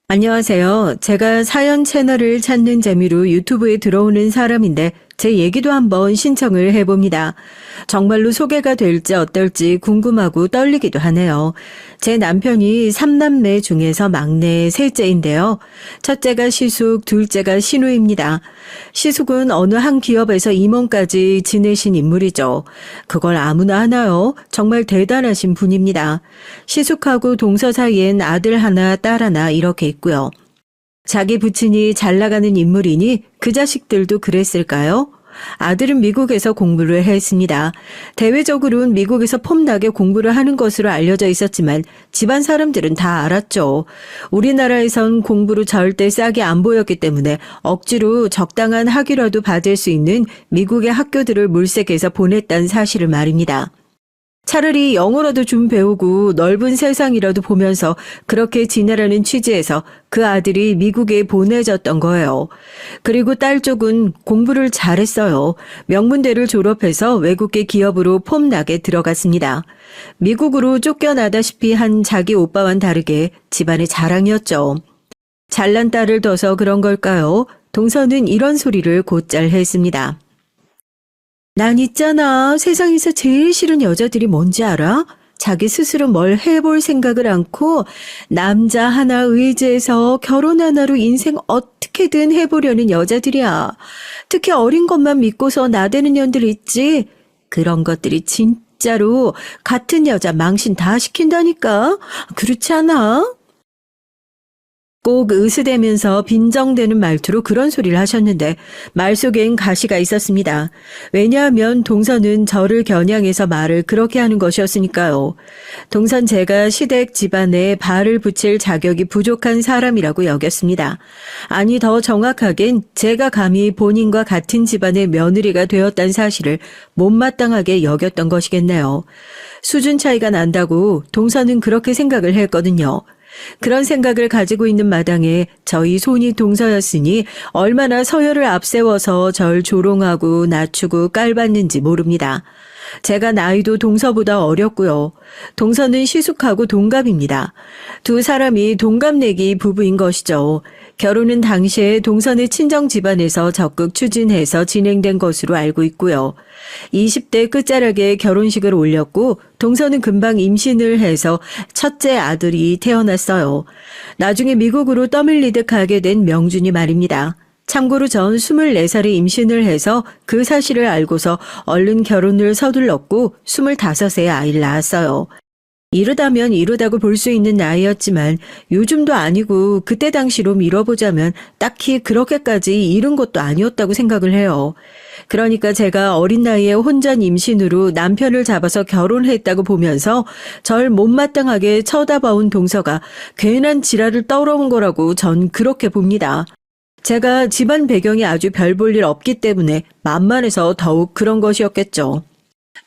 안녕하세요. 제가 사연 채널을 찾는 재미로 유튜브에 들어오는 사람인데 제 얘기도 한번 신청을 해봅니다. 정말로 소개가 될지 어떨지 궁금하고 떨리기도 하네요. 제 남편이 3남매 중에서 막내 셋째인데요. 첫째가 시숙, 둘째가 신우입니다. 시숙은 어느 한 기업에서 임원까지 지내신 인물이죠. 그걸 아무나 하나요? 정말 대단하신 분입니다. 시숙하고 동서 사이엔 아들 하나, 딸 하나 이렇게 있고요. 자기 부친이 잘 나가는 인물이니 그 자식들도 그랬을까요? 아들은 미국에서 공부를 했습니다. 대외적으로는 미국에서 폼나게 공부를 하는 것으로 알려져 있었지만 집안 사람들은 다 알았죠. 우리나라에선 공부로 절대 싸게 안 보였기 때문에 억지로 적당한 학위라도 받을 수 있는 미국의 학교들을 물색해서 보냈다는 사실을 말입니다. 차라리 영어라도 좀 배우고 넓은 세상이라도 보면서 그렇게 지내라는 취지에서 그 아들이 미국에 보내졌던 거예요. 그리고 딸 쪽은 공부를 잘했어요. 명문대를 졸업해서 외국계 기업으로 폼나게 들어갔습니다. 미국으로 쫓겨나다시피 한 자기 오빠와는 다르게 집안의 자랑이었죠. 잘난 딸을 둬서 그런 걸까요? 동서는 이런 소리를 곧잘 했습니다. 난 있잖아. 세상에서 제일 싫은 여자들이 뭔지 알아? 자기 스스로 뭘 해볼 생각을 않고 남자 하나 의지해서 결혼 하나로 인생 어떻게든 해보려는 여자들이야. 특히 어린 것만 믿고서 나대는 년들 있지? 그런 것들이 진짜로 같은 여자 망신 다 시킨다니까? 그렇지 않아? 꼭 으스대면서 빈정대는 말투로 그런 소리를 하셨는데 말 속엔 가시가 있었습니다. 왜냐하면 동서는 저를 겨냥해서 말을 그렇게 하는 것이었으니까요. 동선 제가 시댁 집안에 발을 붙일 자격이 부족한 사람이라고 여겼습니다. 아니 더 정확하겐 제가 감히 본인과 같은 집안의 며느리가 되었다는 사실을 못마땅하게 여겼던 것이겠네요. 수준 차이가 난다고 동서는 그렇게 생각을 했거든요. 그런 생각을 가지고 있는 마당에 저희 손이 동서였으니 얼마나 서열을 앞세워서 절 조롱하고 낮추고 깔봤는지 모릅니다. 제가 나이도 동서보다 어렸고요. 동서는 시숙하고 동갑입니다. 두 사람이 동갑내기 부부인 것이죠. 결혼은 당시에 동서의 친정 집안에서 적극 추진해서 진행된 것으로 알고 있고요. 20대 끝자락에 결혼식을 올렸고 동서는 금방 임신을 해서 첫째 아들이 태어났어요. 나중에 미국으로 떠밀리듯 가게 된 명준이 말입니다. 참고로 전 24살에 임신을 해서 그 사실을 알고서 얼른 결혼을 서둘렀고 25세 아이를 낳았어요. 이르다면 이르다고 볼 수 있는 나이였지만 요즘도 아니고 그때 당시로 미뤄보자면 딱히 그렇게까지 이른 것도 아니었다고 생각을 해요. 그러니까 제가 어린 나이에 혼전 임신으로 남편을 잡아서 결혼했다고 보면서 절 못마땅하게 쳐다봐온 동서가 괜한 지랄을 떨어온 거라고 전 그렇게 봅니다. 제가 집안 배경이 아주 별 볼 일 없기 때문에 만만해서 더욱 그런 것이었겠죠.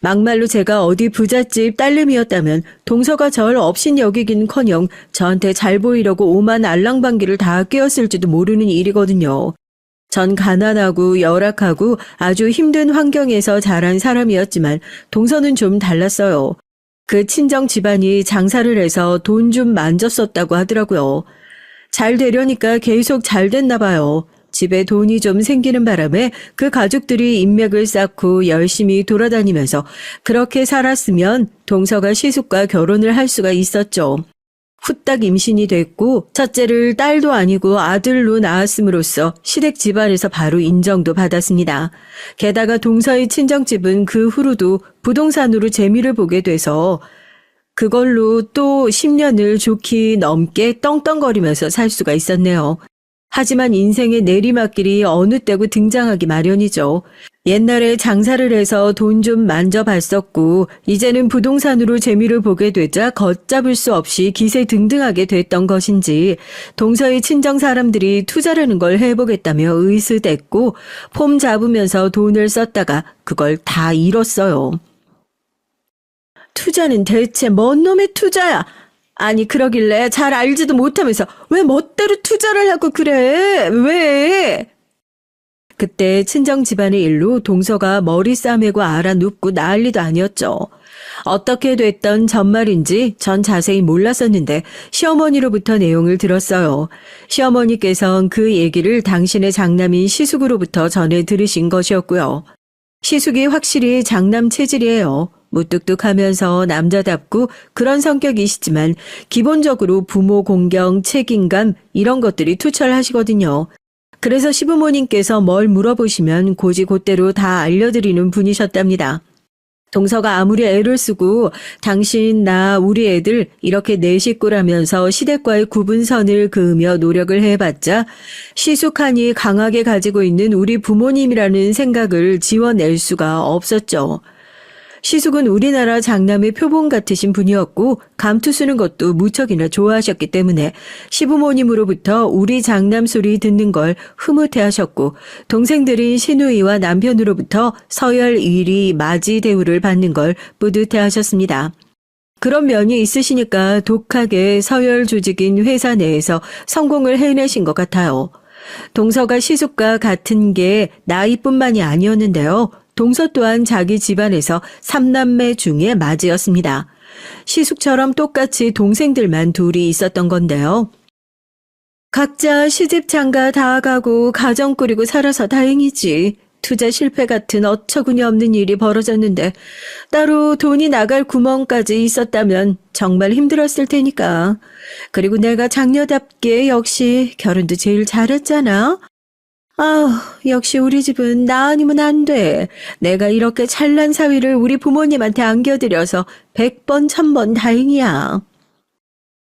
막말로 제가 어디 부잣집 딸내미였다면 동서가 절 업신 여기긴커녕 저한테 잘 보이려고 오만 알랑방귀를 다 뀌었을지도 모르는 일이거든요. 전 가난하고 열악하고 아주 힘든 환경에서 자란 사람이었지만 동서는 좀 달랐어요. 그 친정 집안이 장사를 해서 돈 좀 만졌었다고 하더라고요. 잘 되려니까 계속 잘 됐나 봐요. 집에 돈이 좀 생기는 바람에 그 가족들이 인맥을 쌓고 열심히 돌아다니면서 그렇게 살았으면 동서가 시숙과 결혼을 할 수가 있었죠. 후딱 임신이 됐고 첫째를 딸도 아니고 아들로 낳았음으로써 시댁 집안에서 바로 인정도 받았습니다. 게다가 동서의 친정집은 그 후로도 부동산으로 재미를 보게 돼서 그걸로 또 10년을 좋게 넘게 떵떵거리면서 살 수가 있었네요. 하지만 인생의 내리막길이 어느 때고 등장하기 마련이죠. 옛날에 장사를 해서 돈 좀 만져봤었고 이제는 부동산으로 재미를 보게 되자 걷잡을 수 없이 기세등등하게 됐던 것인지 동서의 친정 사람들이 투자라는 걸 해보겠다며 의스댔고 폼 잡으면서 돈을 썼다가 그걸 다 잃었어요. 투자는 대체 뭔 놈의 투자야? 아니 그러길래 잘 알지도 못하면서 왜 멋대로 투자를 하고 그래? 왜? 그때 친정 집안의 일로 동서가 머리 싸매고 알아 눕고 난리도 아니었죠. 어떻게 됐던 전말인지 전 자세히 몰랐었는데 시어머니로부터 내용을 들었어요. 시어머니께선 그 얘기를 당신의 장남인 시숙으로부터 전해 들으신 것이었고요. 시숙이 확실히 장남 체질이에요. 무뚝뚝하면서 남자답고 그런 성격이시지만 기본적으로 부모 공경, 책임감 이런 것들이 투철하시거든요. 그래서 시부모님께서 뭘 물어보시면 곧이곧대로 다 알려드리는 분이셨답니다. 동서가 아무리 애를 쓰고 당신, 나, 우리 애들 이렇게 네 식구라면서 시댁과의 구분선을 그으며 노력을 해봤자 시숙하니 강하게 가지고 있는 우리 부모님이라는 생각을 지워낼 수가 없었죠. 시숙은 우리나라 장남의 표본 같으신 분이었고 감투 쓰는 것도 무척이나 좋아하셨기 때문에 시부모님으로부터 우리 장남 소리 듣는 걸 흐뭇해하셨고 동생들인 시누이와 남편으로부터 서열 1위 맞이 대우를 받는 걸 뿌듯해하셨습니다. 그런 면이 있으시니까 독하게 서열 조직인 회사 내에서 성공을 해내신 것 같아요. 동서가 시숙과 같은 게 나이뿐만이 아니었는데요. 동서 또한 자기 집안에서 3남매 중에 맞이였습니다. 시숙처럼 똑같이 동생들만 둘이 있었던 건데요. 각자 시집 장가 다 가고 가정 꾸리고 살아서 다행이지. 투자 실패 같은 어처구니 없는 일이 벌어졌는데 따로 돈이 나갈 구멍까지 있었다면 정말 힘들었을 테니까. 그리고 내가 장녀답게 역시 결혼도 제일 잘했잖아. 역시 우리 집은 나 아니면 안 돼. 내가 이렇게 찬란 사위를 우리 부모님한테 안겨드려서 100번, 1000번 다행이야.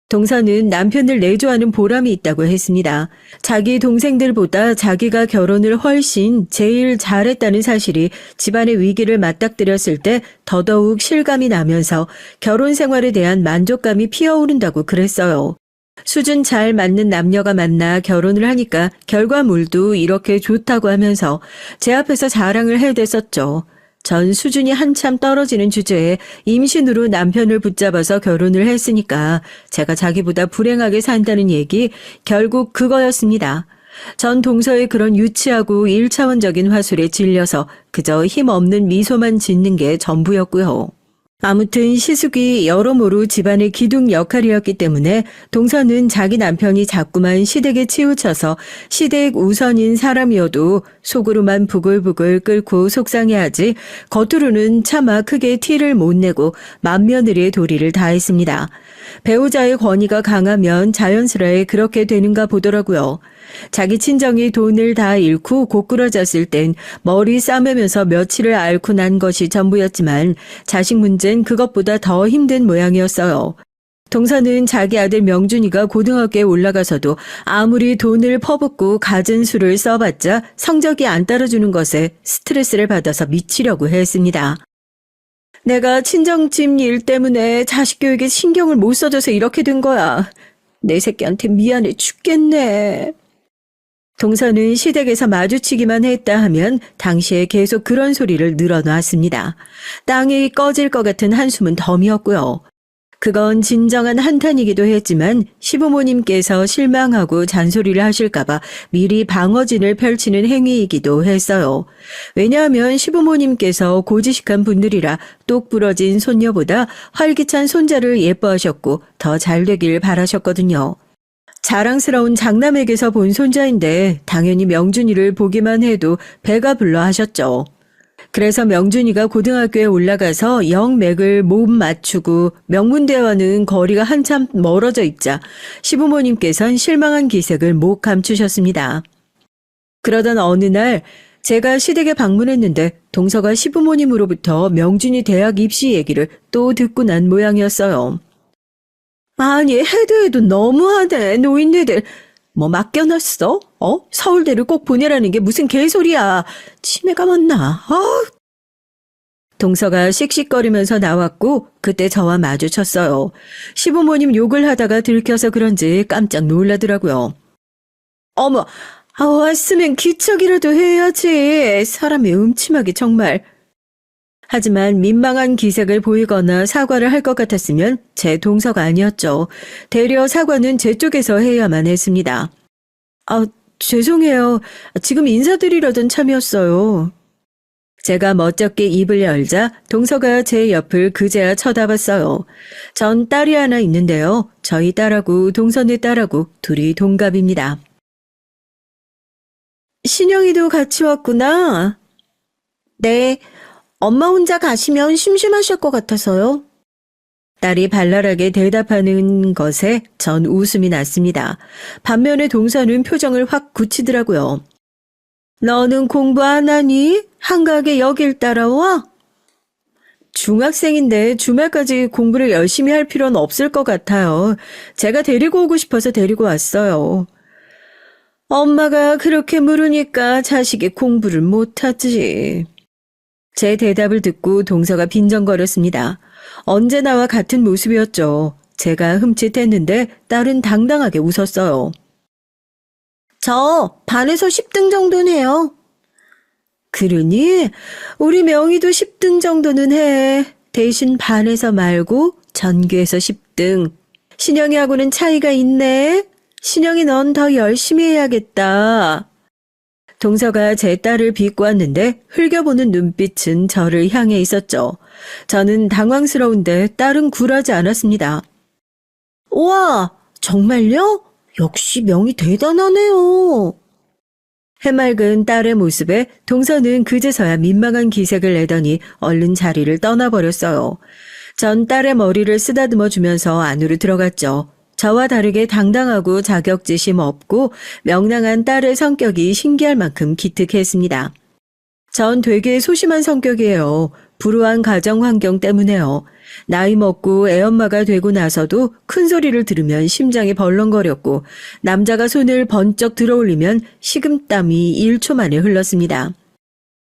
동서는 남편을 내조하는 보람이 있다고 했습니다. 자기 동생들보다 자기가 결혼을 훨씬 제일 잘했다는 사실이 집안의 위기를 맞닥뜨렸을 때 더더욱 실감이 나면서 결혼 생활에 대한 만족감이 피어오른다고 그랬어요. 수준 잘 맞는 남녀가 만나 결혼을 하니까 결과물도 이렇게 좋다고 하면서 제 앞에서 자랑을 해댔었죠. 전 수준이 한참 떨어지는 주제에 임신으로 남편을 붙잡아서 결혼을 했으니까 제가 자기보다 불행하게 산다는 얘기 결국 그거였습니다. 전 동서의 그런 유치하고 1차원적인 화술에 질려서 그저 힘없는 미소만 짓는 게 전부였고요. 아무튼 시숙이 여러모로 집안의 기둥 역할이었기 때문에 동서는 자기 남편이 자꾸만 시댁에 치우쳐서 시댁 우선인 사람이어도 속으로만 부글부글 끓고 속상해하지 겉으로는 차마 크게 티를 못 내고 맏며느리의 도리를 다했습니다. 배우자의 권위가 강하면 자연스레 그렇게 되는가 보더라고요. 자기 친정이 돈을 다 잃고 고꾸라졌을 땐 머리 싸매면서 며칠을 앓고 난 것이 전부였지만 자식 문제는 그것보다 더 힘든 모양이었어요. 동서는 자기 아들 명준이가 고등학교에 올라가서도 아무리 돈을 퍼붓고 갖은 수를 써봤자 성적이 안 따라주는 것에 스트레스를 받아서 미치려고 했습니다. 내가 친정집 일 때문에 자식 교육에 신경을 못 써줘서 이렇게 된 거야. 내 새끼한테 미안해 죽겠네. 동서는 시댁에서 마주치기만 했다 하면 당시에 계속 그런 소리를 늘어놨습니다. 땅이 꺼질 것 같은 한숨은 덤이었고요. 그건 진정한 한탄이기도 했지만 시부모님께서 실망하고 잔소리를 하실까봐 미리 방어진을 펼치는 행위이기도 했어요. 왜냐하면 시부모님께서 고지식한 분들이라 똑 부러진 손녀보다 활기찬 손자를 예뻐하셨고 더 잘되길 바라셨거든요. 자랑스러운 장남에게서 본 손자인데 당연히 명준이를 보기만 해도 배가 불러 하셨죠. 그래서 명준이가 고등학교에 올라가서 영맥을 못 맞추고 명문대와는 거리가 한참 멀어져 있자 시부모님께선 실망한 기색을 못 감추셨습니다. 그러던 어느 날 제가 시댁에 방문했는데 동서가 시부모님으로부터 명준이 대학 입시 얘기를 또 듣고 난 모양이었어요. 아니 해도 너무하네. 노인네들 뭐 맡겨놨어? 서울대를 꼭 보내라는 게 무슨 개소리야. 치매가 맞나? 동서가 씩씩거리면서 나왔고 그때 저와 마주쳤어요. 시부모님 욕을 하다가 들켜서 그런지 깜짝 놀라더라고요. 어머, 왔으면 기척이라도 해야지. 사람이 음침하게 정말. 하지만 민망한 기색을 보이거나 사과를 할 것 같았으면 제 동서가 아니었죠. 되려 사과는 제 쪽에서 해야만 했습니다. 죄송해요. 지금 인사드리려던 참이었어요. 제가 멋쩍게 입을 열자 동서가 제 옆을 그제야 쳐다봤어요. 전 딸이 하나 있는데요. 저희 딸하고 동서네 딸하고 둘이 동갑입니다. 신영이도 같이 왔구나. 네, 엄마 혼자 가시면 심심하실 것 같아서요. 딸이 발랄하게 대답하는 것에 전 웃음이 났습니다. 반면에 동서는 표정을 확 굳히더라고요. 너는 공부 안 하니? 한가하게 여길 따라와? 중학생인데 주말까지 공부를 열심히 할 필요는 없을 것 같아요. 제가 데리고 오고 싶어서 데리고 왔어요. 엄마가 그렇게 물으니까 자식이 공부를 못하지. 제 대답을 듣고 동서가 빈정거렸습니다. 언제나와 같은 모습이었죠. 제가 흠칫했는데 딸은 당당하게 웃었어요. 저 반에서 10등 정도는 해요. 그러니 우리 명희도 10등 정도는 해. 대신 반에서 말고 전교에서 10등. 신영이하고는 차이가 있네. 신영이 넌 더 열심히 해야겠다. 동서가 제 딸을 비꼬았는데 흘겨보는 눈빛은 저를 향해 있었죠. 저는 당황스러운데 딸은 굴하지 않았습니다. 우와, 정말요? 역시 명이 대단하네요. 해맑은 딸의 모습에 동서는 그제서야 민망한 기색을 내더니 얼른 자리를 떠나버렸어요. 전 딸의 머리를 쓰다듬어 주면서 안으로 들어갔죠. 저와 다르게 당당하고 자격지심 없고 명랑한 딸의 성격이 신기할 만큼 기특했습니다. 전 되게 소심한 성격이에요. 불우한 가정 환경 때문에요. 나이 먹고 애엄마가 되고 나서도 큰 소리를 들으면 심장이 벌렁거렸고 남자가 손을 번쩍 들어올리면 식은땀이 1초 만에 흘렀습니다.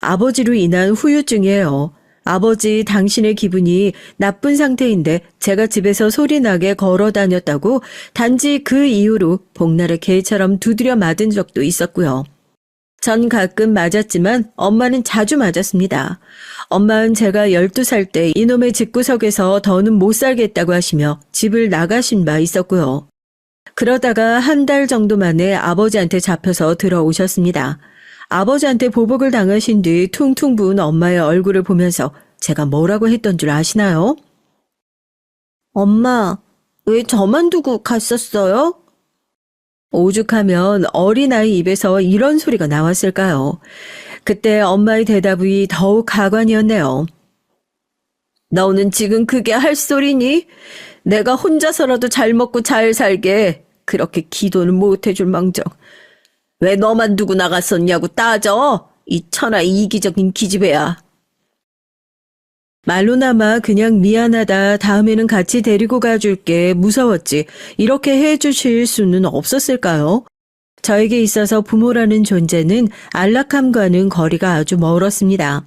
아버지로 인한 후유증이에요. 아버지 당신의 기분이 나쁜 상태인데 제가 집에서 소리나게 걸어 다녔다고 단지 그 이후로 복날의 개처럼 두드려 맞은 적도 있었고요. 전 가끔 맞았지만 엄마는 자주 맞았습니다. 엄마는 제가 12살 때 이놈의 집구석에서 더는 못 살겠다고 하시며 집을 나가신 바 있었고요. 그러다가 한 달 정도 만에 아버지한테 잡혀서 들어오셨습니다. 아버지한테 보복을 당하신 뒤 퉁퉁 부은 엄마의 얼굴을 보면서 제가 뭐라고 했던 줄 아시나요? 엄마, 왜 저만 두고 갔었어요? 오죽하면 어린아이 입에서 이런 소리가 나왔을까요? 그때 엄마의 대답이 더욱 가관이었네요. 너는 지금 그게 할 소리니? 내가 혼자서라도 잘 먹고 잘 살게 그렇게 기도는 못 해줄 망정. 왜 너만 두고 나갔었냐고 따져? 이 천하의 이기적인 기집애야. 말로나마 그냥 미안하다 다음에는 같이 데리고 가줄게 무서웠지 이렇게 해주실 수는 없었을까요? 저에게 있어서 부모라는 존재는 안락함과는 거리가 아주 멀었습니다.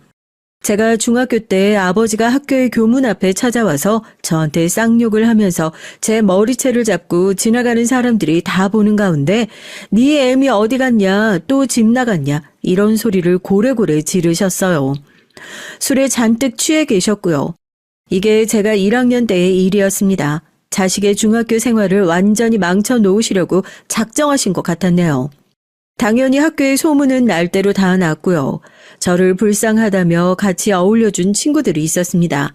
제가 중학교 때 아버지가 학교의 교문 앞에 찾아와서 저한테 쌍욕을 하면서 제 머리채를 잡고 지나가는 사람들이 다 보는 가운데 네 애미 어디 갔냐 또 집 나갔냐 이런 소리를 고래고래 지르셨어요. 술에 잔뜩 취해 계셨고요. 이게 제가 1학년 때의 일이었습니다. 자식의 중학교 생활을 완전히 망쳐 놓으시려고 작정하신 것 같았네요. 당연히 학교의 소문은 날대로 다 났고요. 저를 불쌍하다며 같이 어울려준 친구들이 있었습니다.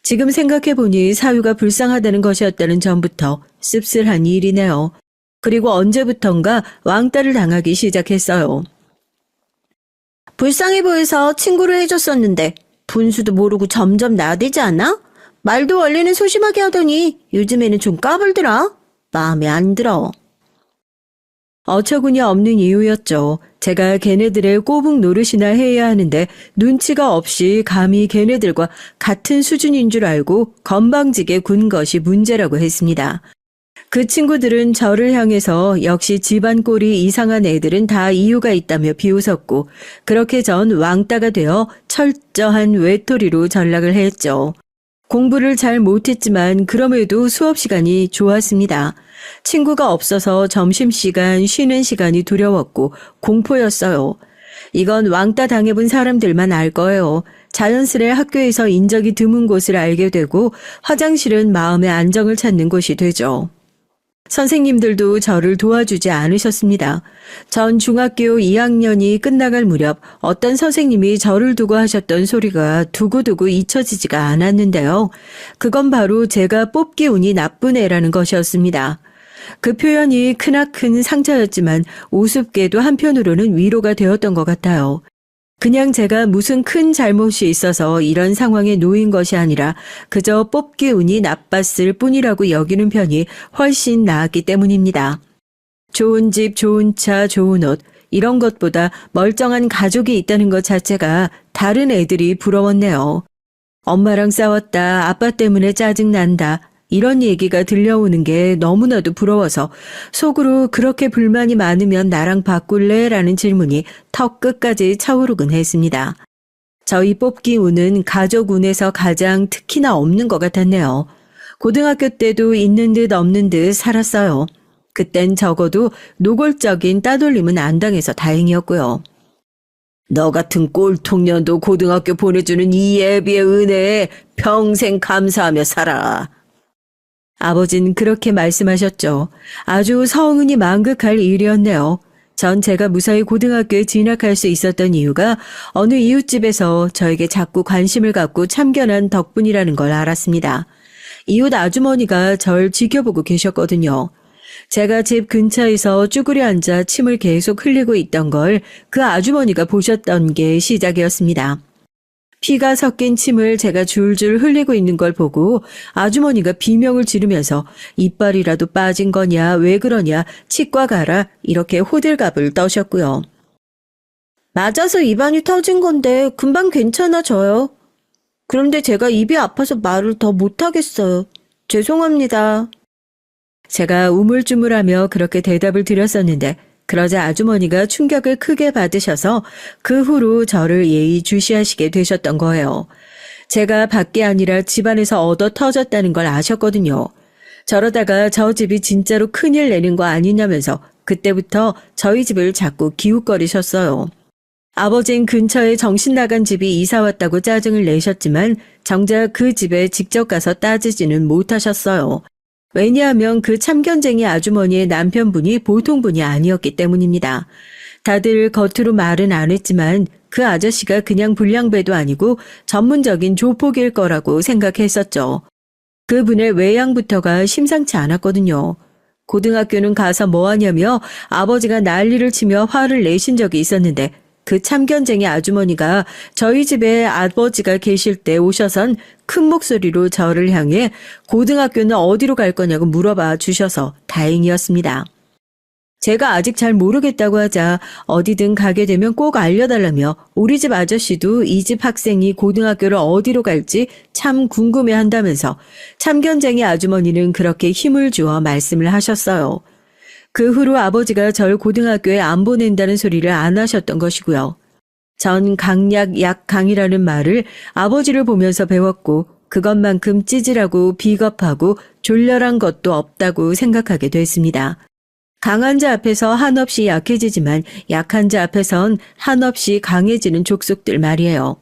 지금 생각해보니 사유가 불쌍하다는 것이었다는 점부터 씁쓸한 일이네요. 그리고 언제부턴가 왕따를 당하기 시작했어요. 불쌍해 보여서 친구를 해줬었는데 분수도 모르고 점점 나대지 않아? 말도 원래는 소심하게 하더니 요즘에는 좀 까불더라. 마음에 안 들어. 어처구니 없는 이유였죠. 제가 걔네들의 꼬북 노릇이나 해야 하는데 눈치가 없이 감히 걔네들과 같은 수준인 줄 알고 건방지게 군 것이 문제라고 했습니다. 그 친구들은 저를 향해서 역시 집안 꼴이 이상한 애들은 다 이유가 있다며 비웃었고 그렇게 전 왕따가 되어 철저한 외톨이로 전락을 했죠. 공부를 잘 못했지만 그럼에도 수업 시간이 좋았습니다. 친구가 없어서 점심시간, 쉬는 시간이 두려웠고 공포였어요. 이건 왕따 당해본 사람들만 알 거예요. 자연스레 학교에서 인적이 드문 곳을 알게 되고 화장실은 마음의 안정을 찾는 곳이 되죠. 선생님들도 저를 도와주지 않으셨습니다. 전 중학교 2학년이 끝나갈 무렵 어떤 선생님이 저를 두고 하셨던 소리가 두고두고 잊혀지지가 않았는데요. 그건 바로 제가 뽑기 운이 나쁜 애라는 것이었습니다. 그 표현이 크나큰 상처였지만 우습게도 한편으로는 위로가 되었던 것 같아요. 그냥 제가 무슨 큰 잘못이 있어서 이런 상황에 놓인 것이 아니라 그저 뽑기 운이 나빴을 뿐이라고 여기는 편이 훨씬 나았기 때문입니다. 좋은 집, 좋은 차, 좋은 옷, 이런 것보다 멀쩡한 가족이 있다는 것 자체가 다른 애들이 부러웠네요. 엄마랑 싸웠다, 아빠 때문에 짜증난다, 이런 얘기가 들려오는 게 너무나도 부러워서 속으로 그렇게 불만이 많으면 나랑 바꿀래? 라는 질문이 턱 끝까지 차오르곤 했습니다. 저희 뽑기 운은 가족 운에서 가장 특히나 없는 것 같았네요. 고등학교 때도 있는 듯 없는 듯 살았어요. 그땐 적어도 노골적인 따돌림은 안 당해서 다행이었고요. 너 같은 꼴통년도 고등학교 보내주는 이 애비의 은혜에 평생 감사하며 살아. 아버진 그렇게 말씀하셨죠. 아주 성은이 만극할 일이었네요. 전 제가 무사히 고등학교에 진학할 수 있었던 이유가 어느 이웃집에서 저에게 자꾸 관심을 갖고 참견한 덕분이라는 걸 알았습니다. 이웃 아주머니가 절 지켜보고 계셨거든요. 제가 집 근처에서 쭈그려 앉아 침을 계속 흘리고 있던 걸 그 아주머니가 보셨던 게 시작이었습니다. 피가 섞인 침을 제가 줄줄 흘리고 있는 걸 보고 아주머니가 비명을 지르면서 이빨이라도 빠진 거냐, 왜 그러냐, 치과 가라, 이렇게 호들갑을 떠셨고요. 맞아서 입안이 터진 건데 금방 괜찮아져요. 그런데 제가 입이 아파서 말을 더 못하겠어요. 죄송합니다. 제가 우물쭈물하며 그렇게 대답을 드렸었는데 그러자 아주머니가 충격을 크게 받으셔서 그 후로 저를 예의주시하시게 되셨던 거예요. 제가 밖이 아니라 집안에서 얻어 터졌다는 걸 아셨거든요. 저러다가 저 집이 진짜로 큰일 내는 거 아니냐면서 그때부터 저희 집을 자꾸 기웃거리셨어요. 아버진 근처에 정신 나간 집이 이사 왔다고 짜증을 내셨지만 정작 그 집에 직접 가서 따지지는 못하셨어요. 왜냐하면 그 참견쟁이 아주머니의 남편분이 보통 분이 아니었기 때문입니다. 다들 겉으로 말은 안 했지만 그 아저씨가 그냥 불량배도 아니고 전문적인 조폭일 거라고 생각했었죠. 그분의 외양부터가 심상치 않았거든요. 고등학교는 가서 뭐하냐며 아버지가 난리를 치며 화를 내신 적이 있었는데 그 참견쟁이 아주머니가 저희 집에 아버지가 계실 때 오셔선 큰 목소리로 저를 향해 고등학교는 어디로 갈 거냐고 물어봐 주셔서 다행이었습니다. 제가 아직 잘 모르겠다고 하자 어디든 가게 되면 꼭 알려달라며 우리 집 아저씨도 이 집 학생이 고등학교를 어디로 갈지 참 궁금해한다면서 참견쟁이 아주머니는 그렇게 힘을 주어 말씀을 하셨어요. 그 후로 아버지가 절 고등학교에 안 보낸다는 소리를 안 하셨던 것이고요. 전 강약 약강이라는 말을 아버지를 보면서 배웠고 그것만큼 찌질하고 비겁하고 졸렬한 것도 없다고 생각하게 됐습니다. 강한 자 앞에서 한없이 약해지지만 약한 자 앞에선 한없이 강해지는 족속들 말이에요.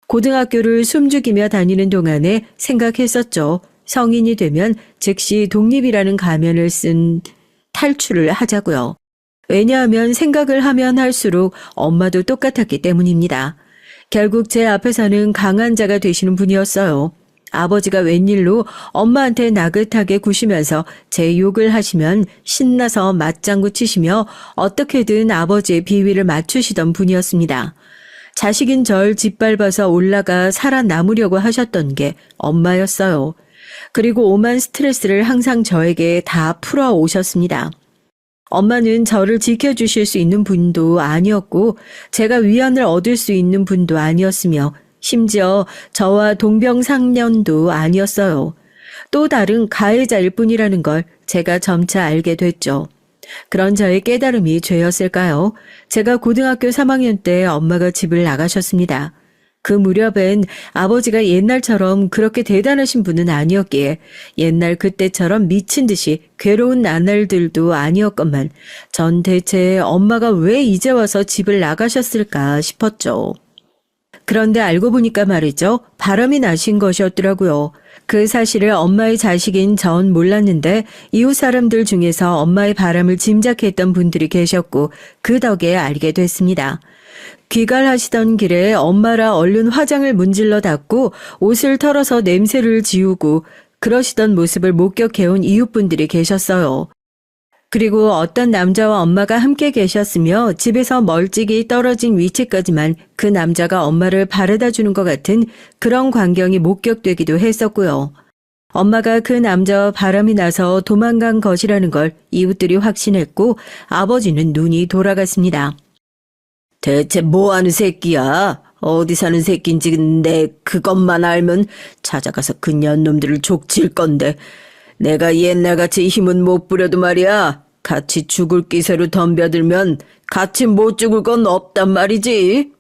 고등학교를 숨죽이며 다니는 동안에 생각했었죠. 성인이 되면 즉시 독립이라는 가면을 쓴 탈출을 하자고요. 왜냐하면 생각을 하면 할수록 엄마도 똑같았기 때문입니다. 결국 제 앞에서는 강한 자가 되시는 분이었어요. 아버지가 웬일로 엄마한테 나긋하게 구시면서 제 욕을 하시면 신나서 맞장구 치시며 어떻게든 아버지의 비위를 맞추시던 분이었습니다. 자식인 절 짓밟아서 올라가 살아남으려고 하셨던 게 엄마였어요. 그리고 오만 스트레스를 항상 저에게 다 풀어 오셨습니다. 엄마는 저를 지켜주실 수 있는 분도 아니었고 제가 위안을 얻을 수 있는 분도 아니었으며 심지어 저와 동병상련도 아니었어요. 또 다른 가해자일 뿐이라는 걸 제가 점차 알게 됐죠. 그런 저의 깨달음이 죄였을까요? 제가 고등학교 3학년 때 엄마가 집을 나가셨습니다. 그 무렵엔 아버지가 옛날처럼 그렇게 대단하신 분은 아니었기에 옛날 그때처럼 미친 듯이 괴로운 나날들도 아니었건만 전 대체 엄마가 왜 이제 와서 집을 나가셨을까 싶었죠. 그런데 알고 보니까 말이죠. 바람이 나신 것이었더라고요. 그 사실을 엄마의 자식인 전 몰랐는데 이웃 사람들 중에서 엄마의 바람을 짐작했던 분들이 계셨고 그 덕에 알게 됐습니다. 귀갈하시던 길에 엄마라 얼른 화장을 문질러 닦고 옷을 털어서 냄새를 지우고 그러시던 모습을 목격해온 이웃분들이 계셨어요. 그리고 어떤 남자와 엄마가 함께 계셨으며 집에서 멀찍이 떨어진 위치까지만 그 남자가 엄마를 바래다 주는 것 같은 그런 광경이 목격되기도 했었고요. 엄마가 그 남자와 바람이 나서 도망간 것이라는 걸 이웃들이 확신했고 아버지는 눈이 돌아갔습니다. 대체 뭐하는 새끼야? 어디 사는 새끼인지 내 그것만 알면 찾아가서 그 년놈들을 족칠 건데 내가 옛날같이 힘은 못 부려도 말이야. 같이 죽을 기세로 덤벼들면 같이 못 죽을 건 없단 말이지.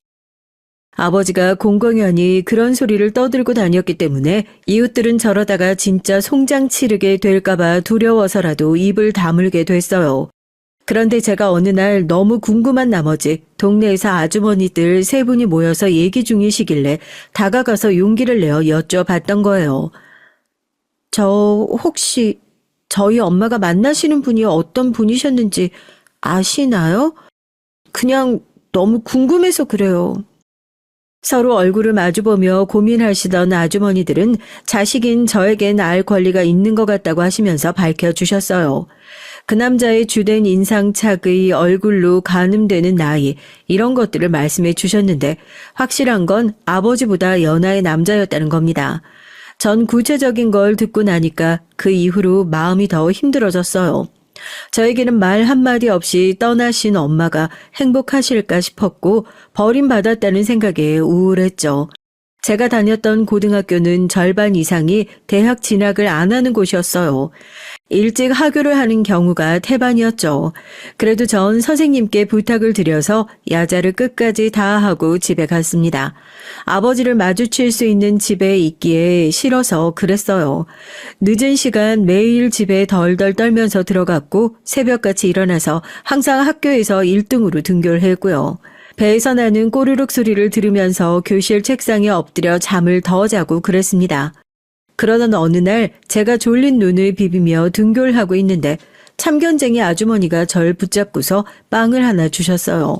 아버지가 공공연히 그런 소리를 떠들고 다녔기 때문에 이웃들은 저러다가 진짜 송장 치르게 될까봐 두려워서라도 입을 다물게 됐어요. 그런데 제가 어느 날 너무 궁금한 나머지 동네에서 아주머니들 세 분이 모여서 얘기 중이시길래 다가가서 용기를 내어 여쭤봤던 거예요. 저 혹시 저희 엄마가 만나시는 분이 어떤 분이셨는지 아시나요? 그냥 너무 궁금해서 그래요. 서로 얼굴을 마주보며 고민하시던 아주머니들은 자식인 저에겐 알 권리가 있는 것 같다고 하시면서 밝혀주셨어요. 그 남자의 주된 인상착의, 얼굴로 가늠되는 나이, 이런 것들을 말씀해 주셨는데 확실한 건 아버지보다 연하의 남자였다는 겁니다. 전 구체적인 걸 듣고 나니까 그 이후로 마음이 더 힘들어졌어요. 저에게는 말 한마디 없이 떠나신 엄마가 행복하실까 싶었고 버림받았다는 생각에 우울했죠. 제가 다녔던 고등학교는 절반 이상이 대학 진학을 안 하는 곳이었어요. 일찍 하교를 하는 경우가 태반이었죠. 그래도 전 선생님께 부탁을 드려서 야자를 끝까지 다 하고 집에 갔습니다. 아버지를 마주칠 수 있는 집에 있기에 싫어서 그랬어요. 늦은 시간 매일 집에 덜덜 떨면서 들어갔고 새벽같이 일어나서 항상 학교에서 1등으로 등교를 했고요. 배에서 나는 꼬르륵 소리를 들으면서 교실 책상에 엎드려 잠을 더 자고 그랬습니다. 그러던 어느 날 제가 졸린 눈을 비비며 등교를 하고 있는데 참견쟁이 아주머니가 절 붙잡고서 빵을 하나 주셨어요.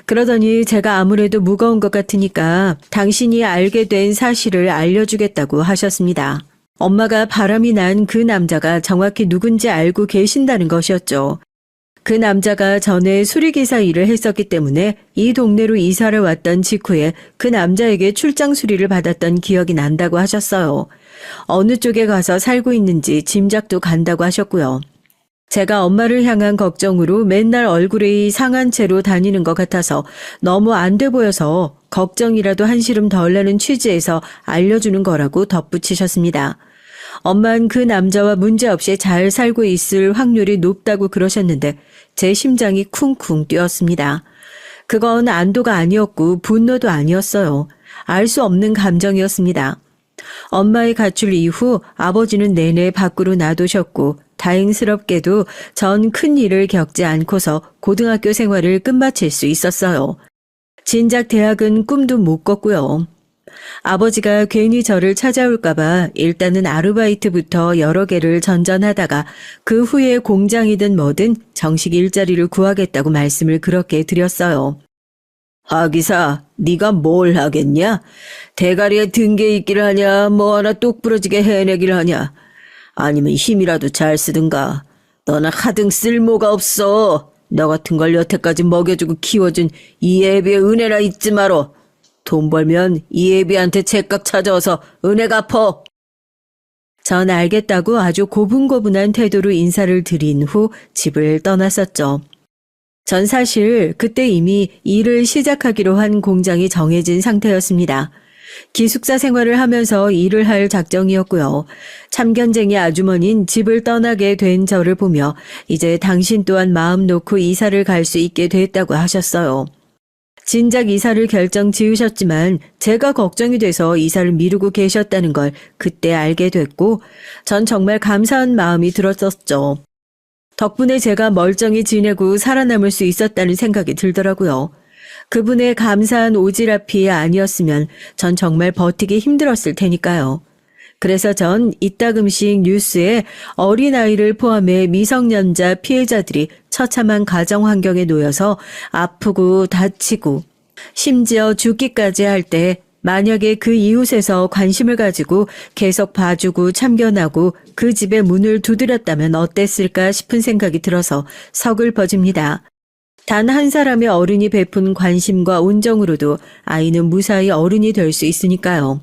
그러더니 제가 아무래도 무거운 것 같으니까 당신이 알게 된 사실을 알려주겠다고 하셨습니다. 엄마가 바람이 난 그 남자가 정확히 누군지 알고 계신다는 것이었죠. 그 남자가 전에 수리기사 일을 했었기 때문에 이 동네로 이사를 왔던 직후에 그 남자에게 출장 수리를 받았던 기억이 난다고 하셨어요. 어느 쪽에 가서 살고 있는지 짐작도 간다고 하셨고요. 제가 엄마를 향한 걱정으로 맨날 얼굴이 상한 채로 다니는 것 같아서 너무 안 돼 보여서 걱정이라도 한시름 덜 나는 취지에서 알려주는 거라고 덧붙이셨습니다. 엄만 그 남자와 문제없이 잘 살고 있을 확률이 높다고 그러셨는데 제 심장이 쿵쿵 뛰었습니다. 그건 안도가 아니었고 분노도 아니었어요. 알 수 없는 감정이었습니다. 엄마의 가출 이후 아버지는 내내 밖으로 놔두셨고 다행스럽게도 전 큰 일을 겪지 않고서 고등학교 생활을 끝마칠 수 있었어요. 진작 대학은 꿈도 못 꿨고요. 아버지가 괜히 저를 찾아올까봐 일단은 아르바이트부터 여러 개를 전전하다가 그 후에 공장이든 뭐든 정식 일자리를 구하겠다고 말씀을 그렇게 드렸어요. 하기사, 네가 뭘 하겠냐? 대가리에 등게 있기를 하냐? 뭐 하나 똑 부러지게 해내기를 하냐? 아니면 힘이라도 잘 쓰든가. 너는 하등 쓸모가 없어. 너 같은 걸 여태까지 먹여주고 키워준 이 애비의 은혜나 잊지 마라. 돈 벌면 이 애비한테 제깍 찾아와서 은혜 갚어. 전 알겠다고 아주 고분고분한 태도로 인사를 드린 후 집을 떠났었죠. 전 사실 그때 이미 일을 시작하기로 한 공장이 정해진 상태였습니다. 기숙사 생활을 하면서 일을 할 작정이었고요. 참견쟁이 아주머니는 집을 떠나게 된 저를 보며 이제 당신 또한 마음 놓고 이사를 갈 수 있게 됐다고 하셨어요. 진작 이사를 결정 지으셨지만 제가 걱정이 돼서 이사를 미루고 계셨다는 걸 그때 알게 됐고 전 정말 감사한 마음이 들었었죠. 덕분에 제가 멀쩡히 지내고 살아남을 수 있었다는 생각이 들더라고요. 그분의 감사한 오지랖이 아니었으면 전 정말 버티기 힘들었을 테니까요. 그래서 전 이따금씩 뉴스에 어린아이를 포함해 미성년자 피해자들이 처참한 가정 환경에 놓여서 아프고 다치고 심지어 죽기까지 할 때 만약에 그 이웃에서 관심을 가지고 계속 봐주고 참견하고 그 집의 문을 두드렸다면 어땠을까 싶은 생각이 들어서 서글퍼집니다. 단 한 사람의 어른이 베푼 관심과 온정으로도 아이는 무사히 어른이 될 수 있으니까요.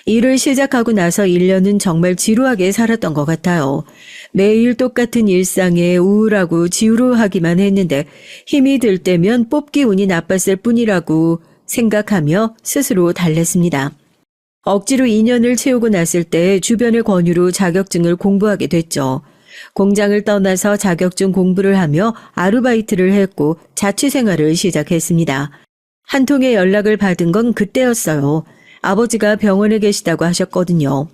일을 시작하고 나서 1년은 정말 지루하게 살았던 것 같아요. 매일 똑같은 일상에 우울하고 지루하기만 했는데 힘이 들 때면 뽑기 운이 나빴을 뿐이라고 생각하며 스스로 달랬습니다. 억지로 2년을 채우고 났을 때 주변의 권유로 자격증을 공부하게 됐죠. 공장을 떠나서 자격증 공부를 하며 아르바이트를 했고 자취생활을 시작했습니다. 한 통의 연락을 받은 건 그때였어요. 아버지가 병원에 계시다고 하셨거든요.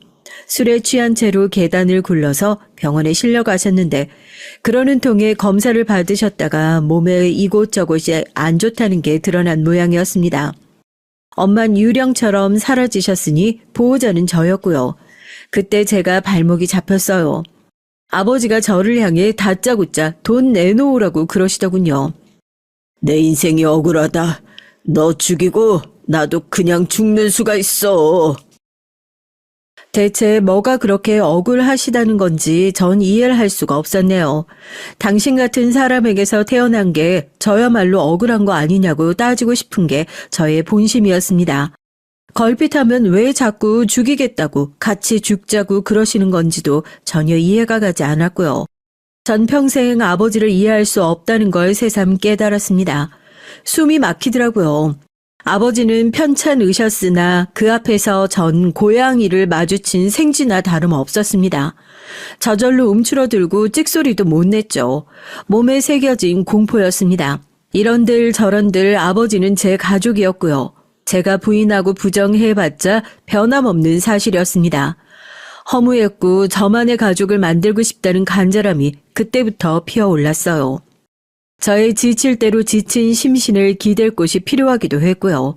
술에 취한 채로 계단을 굴러서 병원에 실려가셨는데 그러는 통에 검사를 받으셨다가 몸에 이곳저곳이 안 좋다는 게 드러난 모양이었습니다. 엄만 유령처럼 사라지셨으니 보호자는 저였고요. 그때 제가 발목이 잡혔어요. 아버지가 저를 향해 다짜고짜 돈 내놓으라고 그러시더군요. 내 인생이 억울하다. 너 죽이고 나도 그냥 죽는 수가 있어. 대체 뭐가 그렇게 억울하시다는 건지 전 이해를 할 수가 없었네요. 당신 같은 사람에게서 태어난 게 저야말로 억울한 거 아니냐고 따지고 싶은 게 저의 본심이었습니다. 걸핏하면 왜 자꾸 죽이겠다고 같이 죽자고 그러시는 건지도 전혀 이해가 가지 않았고요. 전 평생 아버지를 이해할 수 없다는 걸 새삼 깨달았습니다. 숨이 막히더라고요. 아버지는 편찮으셨으나 그 앞에서 전 고양이를 마주친 생쥐나 다름없었습니다. 저절로 움츠러들고 찍소리도 못 냈죠. 몸에 새겨진 공포였습니다. 이런들 저런들 아버지는 제 가족이었고요. 제가 부인하고 부정해봤자 변함없는 사실이었습니다. 허무했고 저만의 가족을 만들고 싶다는 간절함이 그때부터 피어올랐어요. 저의 지칠 대로 지친 심신을 기댈 곳이 필요하기도 했고요.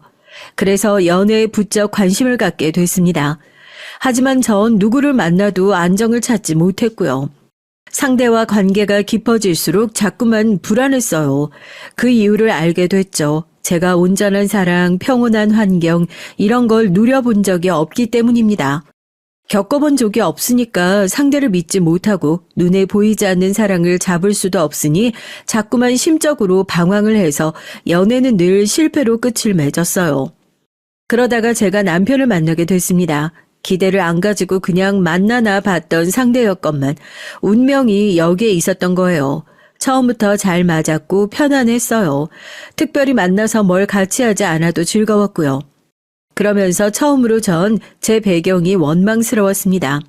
그래서 연애에 부쩍 관심을 갖게 됐습니다. 하지만 전 누구를 만나도 안정을 찾지 못했고요. 상대와 관계가 깊어질수록 자꾸만 불안했어요. 그 이유를 알게 됐죠. 제가 온전한 사랑, 평온한 환경, 이런 걸 누려본 적이 없기 때문입니다. 겪어본 적이 없으니까 상대를 믿지 못하고 눈에 보이지 않는 사랑을 잡을 수도 없으니 자꾸만 심적으로 방황을 해서 연애는 늘 실패로 끝을 맺었어요. 그러다가 제가 남편을 만나게 됐습니다. 기대를 안 가지고 그냥 만나나 봤던 상대였건만 운명이 여기에 있었던 거예요. 처음부터 잘 맞았고 편안했어요. 특별히 만나서 뭘 같이 하지 않아도 즐거웠고요. 그러면서 처음으로 전 제 배경이 원망스러웠습니다.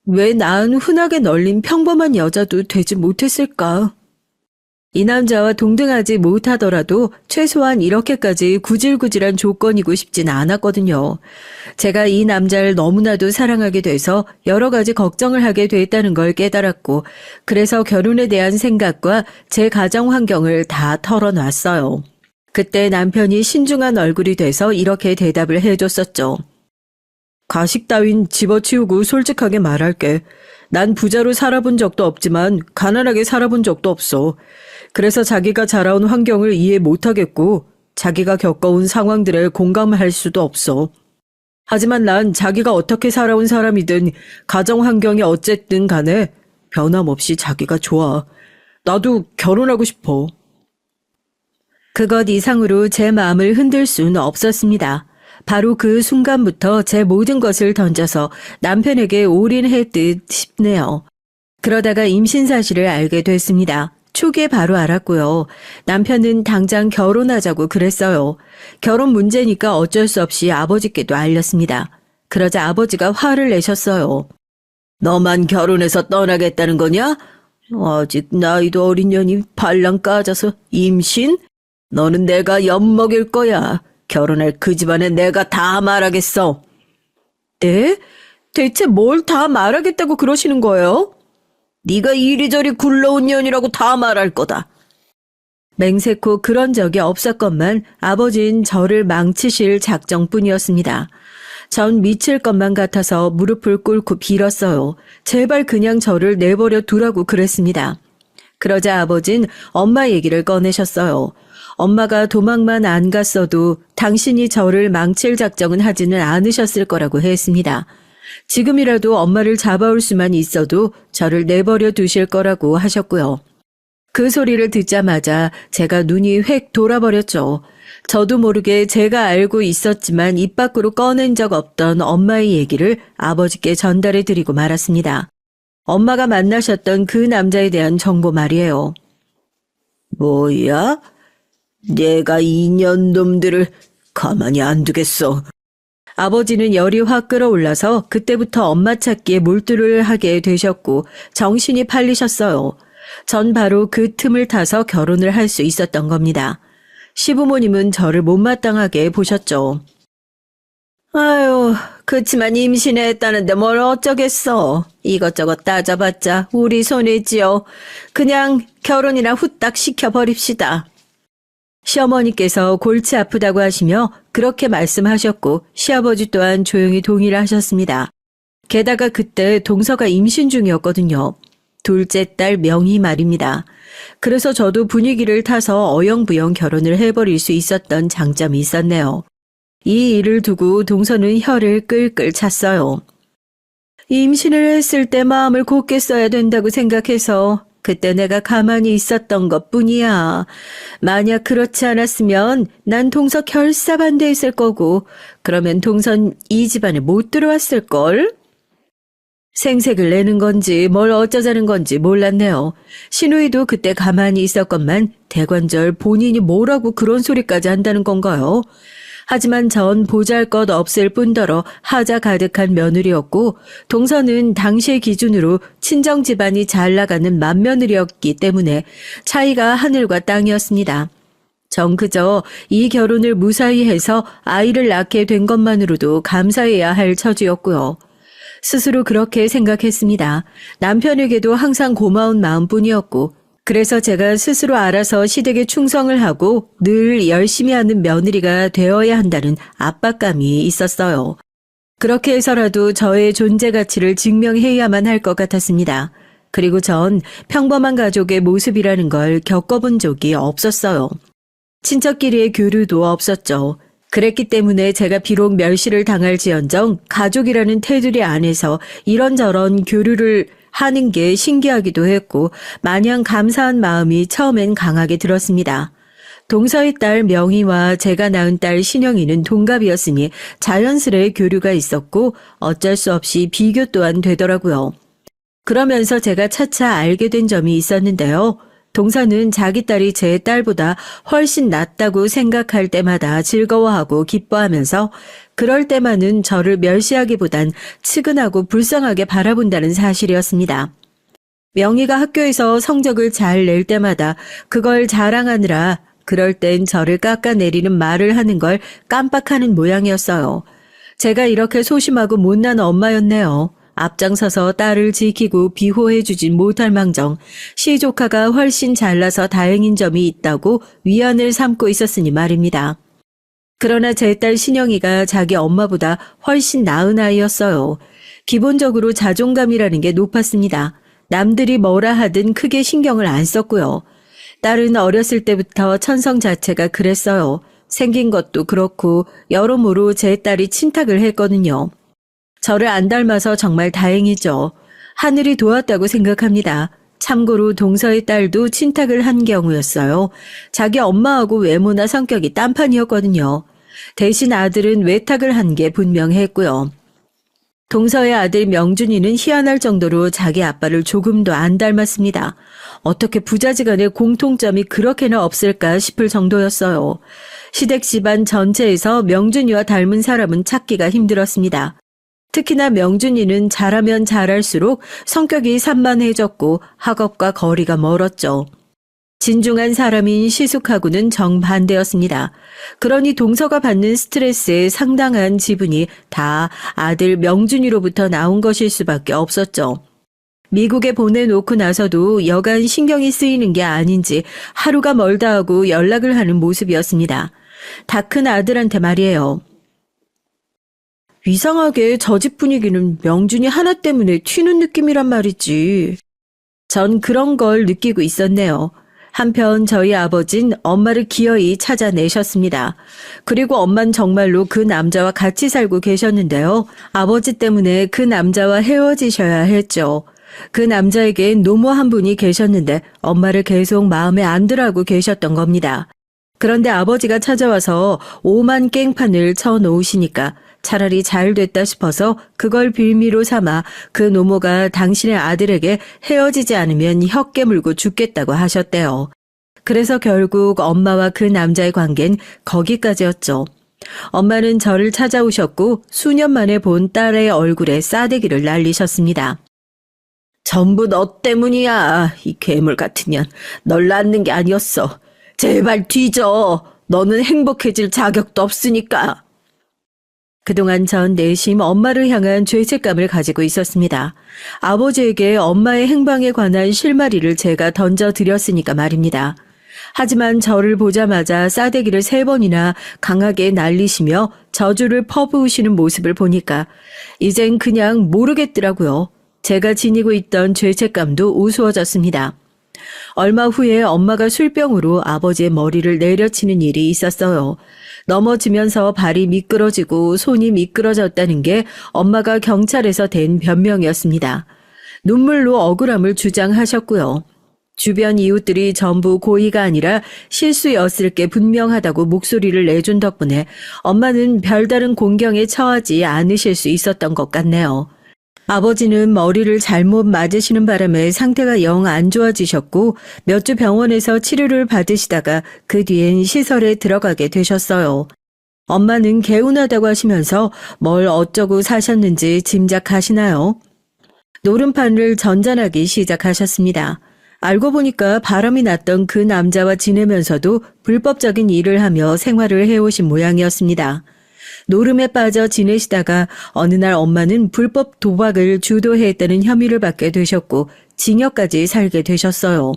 왜 난 흔하게 널린 평범한 여자도 되지 못했을까? 이 남자와 동등하지 못하더라도 최소한 이렇게까지 구질구질한 조건이고 싶진 않았거든요. 제가 이 남자를 너무나도 사랑하게 돼서 여러 가지 걱정을 하게 됐다는 걸 깨달았고 그래서 결혼에 대한 생각과 제 가정 환경을 다 털어놨어요. 그때 남편이 신중한 얼굴이 돼서 이렇게 대답을 해줬었죠. 가식 따윈 집어치우고 솔직하게 말할게. 난 부자로 살아본 적도 없지만 가난하게 살아본 적도 없어. 그래서 자기가 자라온 환경을 이해 못하겠고 자기가 겪어온 상황들에 공감할 수도 없어. 하지만 난 자기가 어떻게 살아온 사람이든 가정 환경이 어쨌든 간에 변함없이 자기가 좋아. 나도 결혼하고 싶어. 그것 이상으로 제 마음을 흔들 수는 없었습니다. 바로 그 순간부터 제 모든 것을 던져서 남편에게 올인했듯 싶네요. 그러다가 임신 사실을 알게 됐습니다. 초기에 바로 알았고요. 남편은 당장 결혼하자고 그랬어요. 결혼 문제니까 어쩔 수 없이 아버지께도 알렸습니다. 그러자 아버지가 화를 내셨어요. 너만 결혼해서 떠나겠다는 거냐? 아직 나이도 어린 년이 발랑 까져서 임신? 너는 내가 엿먹일 거야. 결혼할 그 집안에 내가 다 말하겠어. 네? 대체 뭘 다 말하겠다고 그러시는 거예요? 네가 이리저리 굴러온 년이라고 다 말할 거다. 맹세코 그런 적이 없었건만 아버지는 저를 망치실 작정뿐이었습니다. 전 미칠 것만 같아서 무릎을 꿇고 빌었어요. 제발 그냥 저를 내버려 두라고 그랬습니다. 그러자 아버진 엄마 얘기를 꺼내셨어요. 엄마가 도망만 안 갔어도 당신이 저를 망칠 작정은 하지는 않으셨을 거라고 했습니다. 지금이라도 엄마를 잡아올 수만 있어도 저를 내버려 두실 거라고 하셨고요. 그 소리를 듣자마자 제가 눈이 획 돌아버렸죠. 저도 모르게 제가 알고 있었지만 입 밖으로 꺼낸 적 없던 엄마의 얘기를 아버지께 전달해 드리고 말았습니다. 엄마가 만나셨던 그 남자에 대한 정보 말이에요. 뭐야? 내가 이년놈들을 가만히 안 두겠어. 아버지는 열이 확 끌어올라서 그때부터 엄마 찾기에 몰두를 하게 되셨고 정신이 팔리셨어요. 전 바로 그 틈을 타서 결혼을 할 수 있었던 겁니다. 시부모님은 저를 못마땅하게 보셨죠. 아유, 그치만 임신했다는데 뭘 어쩌겠어. 이것저것 따져봤자 우리 손이지요. 그냥 결혼이나 후딱 시켜버립시다. 시어머니께서 골치 아프다고 하시며 그렇게 말씀하셨고 시아버지 또한 조용히 동의를 하셨습니다. 게다가 그때 동서가 임신 중이었거든요. 둘째 딸 명희 말입니다. 그래서 저도 분위기를 타서 어영부영 결혼을 해버릴 수 있었던 장점이 있었네요. 이 일을 두고 동서는 혀를 끌끌 찼어요. 임신을 했을 때 마음을 곧게 써야 된다고 생각해서 그때 내가 가만히 있었던 것뿐이야. 만약 그렇지 않았으면 난 동서 결사반대했을 거고 그러면 동선 이 집안에 못 들어왔을걸? 생색을 내는 건지 뭘 어쩌자는 건지 몰랐네요. 신우이도 그때 가만히 있었건만 대관절 본인이 뭐라고 그런 소리까지 한다는 건가요? 하지만 전 보잘것 없을 뿐더러 하자 가득한 며느리였고 동서는 당시의 기준으로 친정 집안이 잘 나가는 맏며느리였기 때문에 차이가 하늘과 땅이었습니다. 전 그저 이 결혼을 무사히 해서 아이를 낳게 된 것만으로도 감사해야 할 처지였고요. 스스로 그렇게 생각했습니다. 남편에게도 항상 고마운 마음뿐이었고 그래서 제가 스스로 알아서 시댁에 충성을 하고 늘 열심히 하는 며느리가 되어야 한다는 압박감이 있었어요. 그렇게 해서라도 저의 존재 가치를 증명해야만 할 것 같았습니다. 그리고 전 평범한 가족의 모습이라는 걸 겪어본 적이 없었어요. 친척끼리의 교류도 없었죠. 그랬기 때문에 제가 비록 멸시를 당할지언정 가족이라는 테두리 안에서 이런저런 교류를 하는 게 신기하기도 했고 마냥 감사한 마음이 처음엔 강하게 들었습니다. 동서의 딸 명희와 제가 낳은 딸 신영이는 동갑이었으니 자연스레 교류가 있었고 어쩔 수 없이 비교 또한 되더라고요. 그러면서 제가 차차 알게 된 점이 있었는데요. 동서는 자기 딸이 제 딸보다 훨씬 낫다고 생각할 때마다 즐거워하고 기뻐하면서 그럴 때만은 저를 멸시하기보단 측은하고 불쌍하게 바라본다는 사실이었습니다. 명희가 학교에서 성적을 잘 낼 때마다 그걸 자랑하느라 그럴 땐 저를 깎아내리는 말을 하는 걸 깜빡하는 모양이었어요. 제가 이렇게 소심하고 못난 엄마였네요. 앞장서서 딸을 지키고 비호해주진 못할 망정 시조카가 훨씬 잘나서 다행인 점이 있다고 위안을 삼고 있었으니 말입니다. 그러나 제 딸 신영이가 자기 엄마보다 훨씬 나은 아이였어요. 기본적으로 자존감이라는 게 높았습니다. 남들이 뭐라 하든 크게 신경을 안 썼고요. 딸은 어렸을 때부터 천성 자체가 그랬어요. 생긴 것도 그렇고 여러모로 제 딸이 친탁을 했거든요. 저를 안 닮아서 정말 다행이죠. 하늘이 도왔다고 생각합니다. 참고로 동서의 딸도 친탁을 한 경우였어요. 자기 엄마하고 외모나 성격이 딴판이었거든요. 대신 아들은 외탁을 한 게 분명했고요. 동서의 아들 명준이는 희한할 정도로 자기 아빠를 조금도 안 닮았습니다. 어떻게 부자지간의 공통점이 그렇게나 없을까 싶을 정도였어요. 시댁 집안 전체에서 명준이와 닮은 사람은 찾기가 힘들었습니다. 특히나 명준이는 잘하면 잘할수록 성격이 산만해졌고 학업과 거리가 멀었죠. 진중한 사람인 시숙하고는 정반대였습니다. 그러니 동서가 받는 스트레스의 상당한 지분이 다 아들 명준이로부터 나온 것일 수밖에 없었죠. 미국에 보내놓고 나서도 여간 신경이 쓰이는 게 아닌지 하루가 멀다 하고 연락을 하는 모습이었습니다. 다 큰 아들한테 말이에요. 이상하게 저 집 분위기는 명준이 하나 때문에 튀는 느낌이란 말이지. 전 그런 걸 느끼고 있었네요. 한편 저희 아버진 엄마를 기어이 찾아내셨습니다. 그리고 엄만 정말로 그 남자와 같이 살고 계셨는데요. 아버지 때문에 그 남자와 헤어지셔야 했죠. 그 남자에게 노모 한 분이 계셨는데 엄마를 계속 마음에 안 들어하고 계셨던 겁니다. 그런데 아버지가 찾아와서 오만 깽판을 쳐놓으시니까 차라리 잘 됐다 싶어서 그걸 빌미로 삼아 그 노모가 당신의 아들에게 헤어지지 않으면 혀 깨물고 죽겠다고 하셨대요. 그래서 결국 엄마와 그 남자의 관계는 거기까지였죠. 엄마는 저를 찾아오셨고 수년 만에 본 딸의 얼굴에 싸대기를 날리셨습니다. 전부 너 때문이야. 이 괴물 같은 년. 널 낳는 게 아니었어. 제발 뒤져. 너는 행복해질 자격도 없으니까. 그동안 전 내심 엄마를 향한 죄책감을 가지고 있었습니다. 아버지에게 엄마의 행방에 관한 실마리를 제가 던져드렸으니까 말입니다. 하지만 저를 보자마자 싸대기를 3번이나 강하게 날리시며 저주를 퍼부으시는 모습을 보니까 이젠 그냥 모르겠더라고요. 제가 지니고 있던 죄책감도 우스워졌습니다. 얼마 후에 엄마가 술병으로 아버지의 머리를 내려치는 일이 있었어요. 넘어지면서 발이 미끄러지고 손이 미끄러졌다는 게 엄마가 경찰에서 댄 변명이었습니다. 눈물로 억울함을 주장하셨고요. 주변 이웃들이 전부 고의가 아니라 실수였을 게 분명하다고 목소리를 내준 덕분에 엄마는 별다른 공경에 처하지 않으실 수 있었던 것 같네요. 아버지는 머리를 잘못 맞으시는 바람에 상태가 영 안 좋아지셨고 몇 주 병원에서 치료를 받으시다가 그 뒤엔 시설에 들어가게 되셨어요. 엄마는 개운하다고 하시면서 뭘 어쩌고 사셨는지 짐작하시나요? 노름판을 전전하기 시작하셨습니다. 알고 보니까 바람이 났던 그 남자와 지내면서도 불법적인 일을 하며 생활을 해오신 모양이었습니다. 노름에 빠져 지내시다가 어느 날 엄마는 불법 도박을 주도했다는 혐의를 받게 되셨고 징역까지 살게 되셨어요.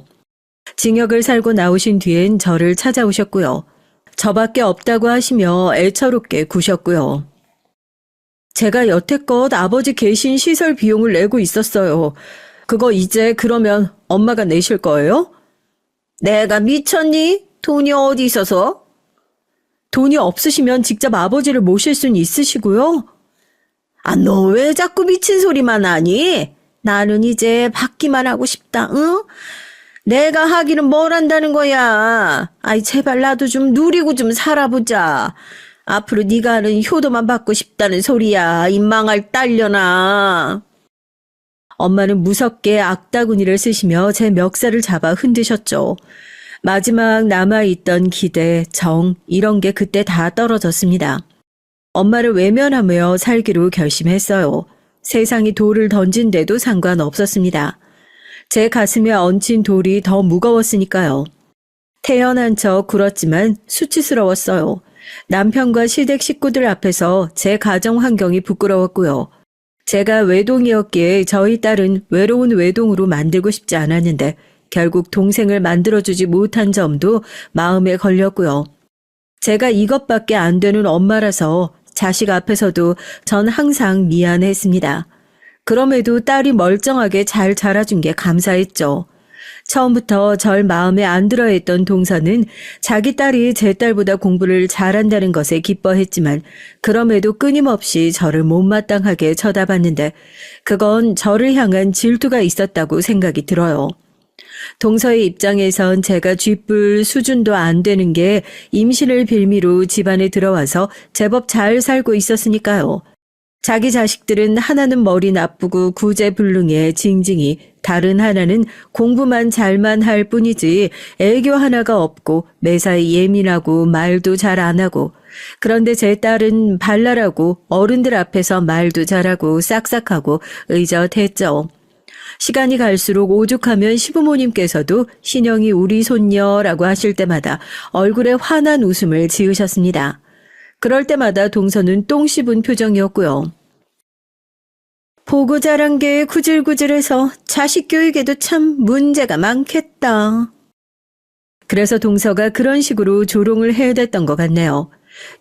징역을 살고 나오신 뒤엔 저를 찾아오셨고요. 저밖에 없다고 하시며 애처롭게 구셨고요. 제가 여태껏 아버지 계신 시설 비용을 내고 있었어요. 그거 이제 그러면 엄마가 내실 거예요? 내가 미쳤니? 돈이 어디 있어서? 돈이 없으시면 직접 아버지를 모실 수는 있으시고요. 아, 너 왜 자꾸 미친 소리만 하니? 나는 이제 받기만 하고 싶다, 응? 내가 하기는 뭘 한다는 거야. 아이, 제발 나도 좀 누리고 좀 살아보자. 앞으로 네가 하는 효도만 받고 싶다는 소리야. 이 망할 딸려나. 엄마는 무섭게 악다구니를 쓰시며 제 멱살을 잡아 흔드셨죠. 마지막 남아있던 기대, 정, 이런 게 그때 다 떨어졌습니다. 엄마를 외면하며 살기로 결심했어요. 세상이 돌을 던진데도 상관없었습니다. 제 가슴에 얹힌 돌이 더 무거웠으니까요. 태연한 척 굴었지만 수치스러웠어요. 남편과 시댁 식구들 앞에서 제 가정 환경이 부끄러웠고요. 제가 외동이었기에 저희 딸은 외로운 외동으로 만들고 싶지 않았는데 결국 동생을 만들어주지 못한 점도 마음에 걸렸고요. 제가 이것밖에 안 되는 엄마라서 자식 앞에서도 전 항상 미안했습니다. 그럼에도 딸이 멀쩡하게 잘 자라준 게 감사했죠. 처음부터 절 마음에 안 들어했던 동서는 자기 딸이 제 딸보다 공부를 잘한다는 것에 기뻐했지만 그럼에도 끊임없이 저를 못마땅하게 쳐다봤는데 그건 저를 향한 질투가 있었다고 생각이 들어요. 동서의 입장에선 제가 쥐뿔 수준도 안 되는 게 임신을 빌미로 집안에 들어와서 제법 잘 살고 있었으니까요. 자기 자식들은 하나는 머리 나쁘고 구제불능해 징징이 다른 하나는 공부만 잘만 할 뿐이지 애교 하나가 없고 매사에 예민하고 말도 잘 안 하고 그런데 제 딸은 발랄하고 어른들 앞에서 말도 잘하고 싹싹하고 의젓했죠. 시간이 갈수록 오죽하면 시부모님께서도 신영이 우리 손녀라고 하실 때마다 얼굴에 환한 웃음을 지으셨습니다. 그럴 때마다 동서는 똥 씹은 표정이었고요. 보고 자란 게 구질구질해서 자식 교육에도 참 문제가 많겠다. 그래서 동서가 그런 식으로 조롱을 해야 됐던 것 같네요.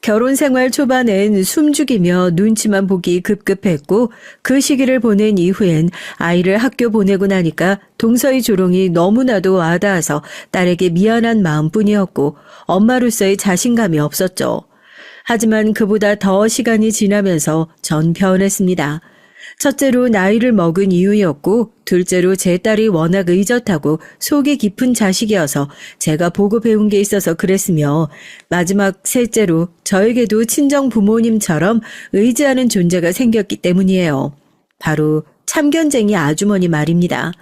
결혼 생활 초반엔 숨죽이며 눈치만 보기 급급했고 그 시기를 보낸 이후엔 아이를 학교 보내고 나니까 동서의 조롱이 너무나도 와닿아서 딸에게 미안한 마음뿐이었고 엄마로서의 자신감이 없었죠. 하지만 그보다 더 시간이 지나면서 전 변했습니다. 첫째로 나이를 먹은 이유였고 둘째로 제 딸이 워낙 의젓하고 속이 깊은 자식이어서 제가 보고 배운 게 있어서 그랬으며 마지막 셋째로 저에게도 친정 부모님처럼 의지하는 존재가 생겼기 때문이에요. 바로 참견쟁이 아주머니 말입니다.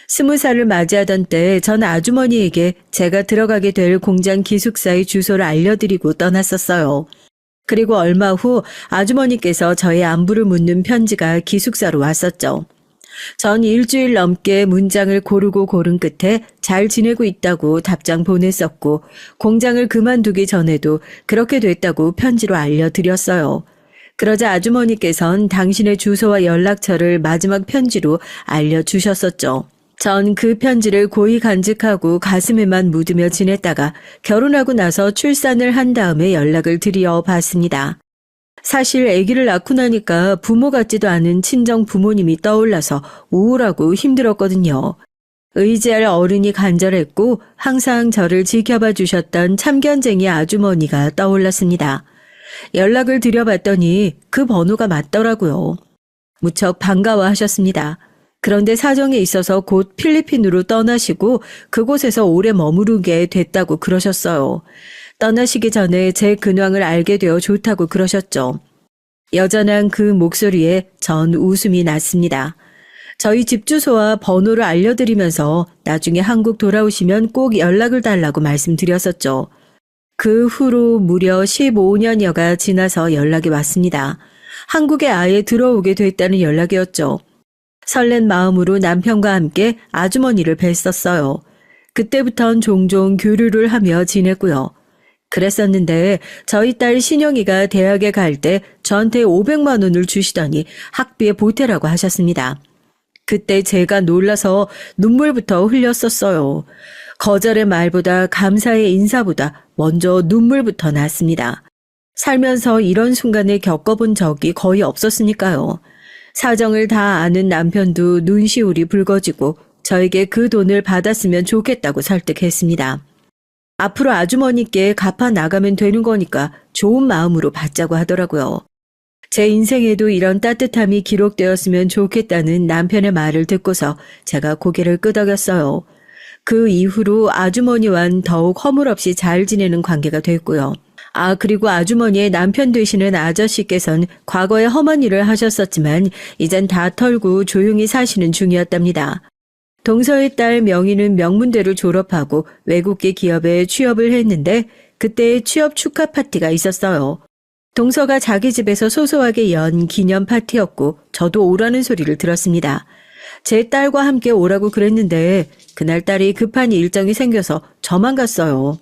20살을 맞이하던 때 전 아주머니에게 제가 들어가게 될 공장 기숙사의 주소를 알려드리고 떠났었어요. 그리고 얼마 후 아주머니께서 저의 안부를 묻는 편지가 기숙사로 왔었죠. 전 일주일 넘게 문장을 고르고 고른 끝에 잘 지내고 있다고 답장 보냈었고 공장을 그만두기 전에도 그렇게 됐다고 편지로 알려드렸어요. 그러자 아주머니께선 당신의 주소와 연락처를 마지막 편지로 알려주셨었죠. 전 그 편지를 고이 간직하고 가슴에만 묻으며 지냈다가 결혼하고 나서 출산을 한 다음에 연락을 드려 봤습니다. 사실 아기를 낳고 나니까 부모 같지도 않은 친정 부모님이 떠올라서 우울하고 힘들었거든요. 의지할 어른이 간절했고 항상 저를 지켜봐 주셨던 참견쟁이 아주머니가 떠올랐습니다. 연락을 드려봤더니 그 번호가 맞더라고요. 무척 반가워하셨습니다. 그런데 사정이 있어서 곧 필리핀으로 떠나시고 그곳에서 오래 머무르게 됐다고 그러셨어요. 떠나시기 전에 제 근황을 알게 되어 좋다고 그러셨죠. 여전한 그 목소리에 전 웃음이 났습니다. 저희 집 주소와 번호를 알려드리면서 나중에 한국 돌아오시면 꼭 연락을 달라고 말씀드렸었죠. 그 후로 무려 15년여가 지나서 연락이 왔습니다. 한국에 아예 들어오게 됐다는 연락이었죠. 설렌 마음으로 남편과 함께 아주머니를 뵀었어요. 그때부턴 종종 교류를 하며 지냈고요. 그랬었는데 저희 딸 신영이가 대학에 갈 때 저한테 500만 원을 주시더니 학비에 보태라고 하셨습니다. 그때 제가 놀라서 눈물부터 흘렸었어요. 거절의 말보다 감사의 인사보다 먼저 눈물부터 났습니다. 살면서 이런 순간을 겪어본 적이 거의 없었으니까요. 사정을 다 아는 남편도 눈시울이 붉어지고 저에게 그 돈을 받았으면 좋겠다고 설득했습니다. 앞으로 아주머니께 갚아 나가면 되는 거니까 좋은 마음으로 받자고 하더라고요. 제 인생에도 이런 따뜻함이 기록되었으면 좋겠다는 남편의 말을 듣고서 제가 고개를 끄덕였어요. 그 이후로 아주머니와는 더욱 허물없이 잘 지내는 관계가 됐고요. 그리고 아주머니의 남편 되시는 아저씨께서는 과거에 험한 일을 하셨었지만 이젠 다 털고 조용히 사시는 중이었답니다. 동서의 딸 명희는 명문대를 졸업하고 외국계 기업에 취업을 했는데 그때 취업 축하 파티가 있었어요. 동서가 자기 집에서 소소하게 연 기념 파티였고 저도 오라는 소리를 들었습니다. 제 딸과 함께 오라고 그랬는데 그날 딸이 급한 일정이 생겨서 저만 갔어요.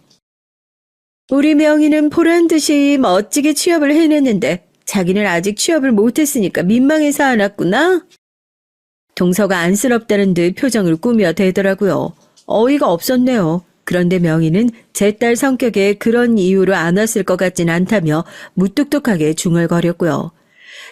우리 명희는 보란 듯이 멋지게 취업을 해냈는데 자기는 아직 취업을 못했으니까 민망해서 안 왔구나? 동서가 안쓰럽다는 듯 표정을 꾸며 대더라고요. 어이가 없었네요. 그런데 명희는 제 딸 성격에 그런 이유로 안 왔을 것 같진 않다며 무뚝뚝하게 중얼거렸고요.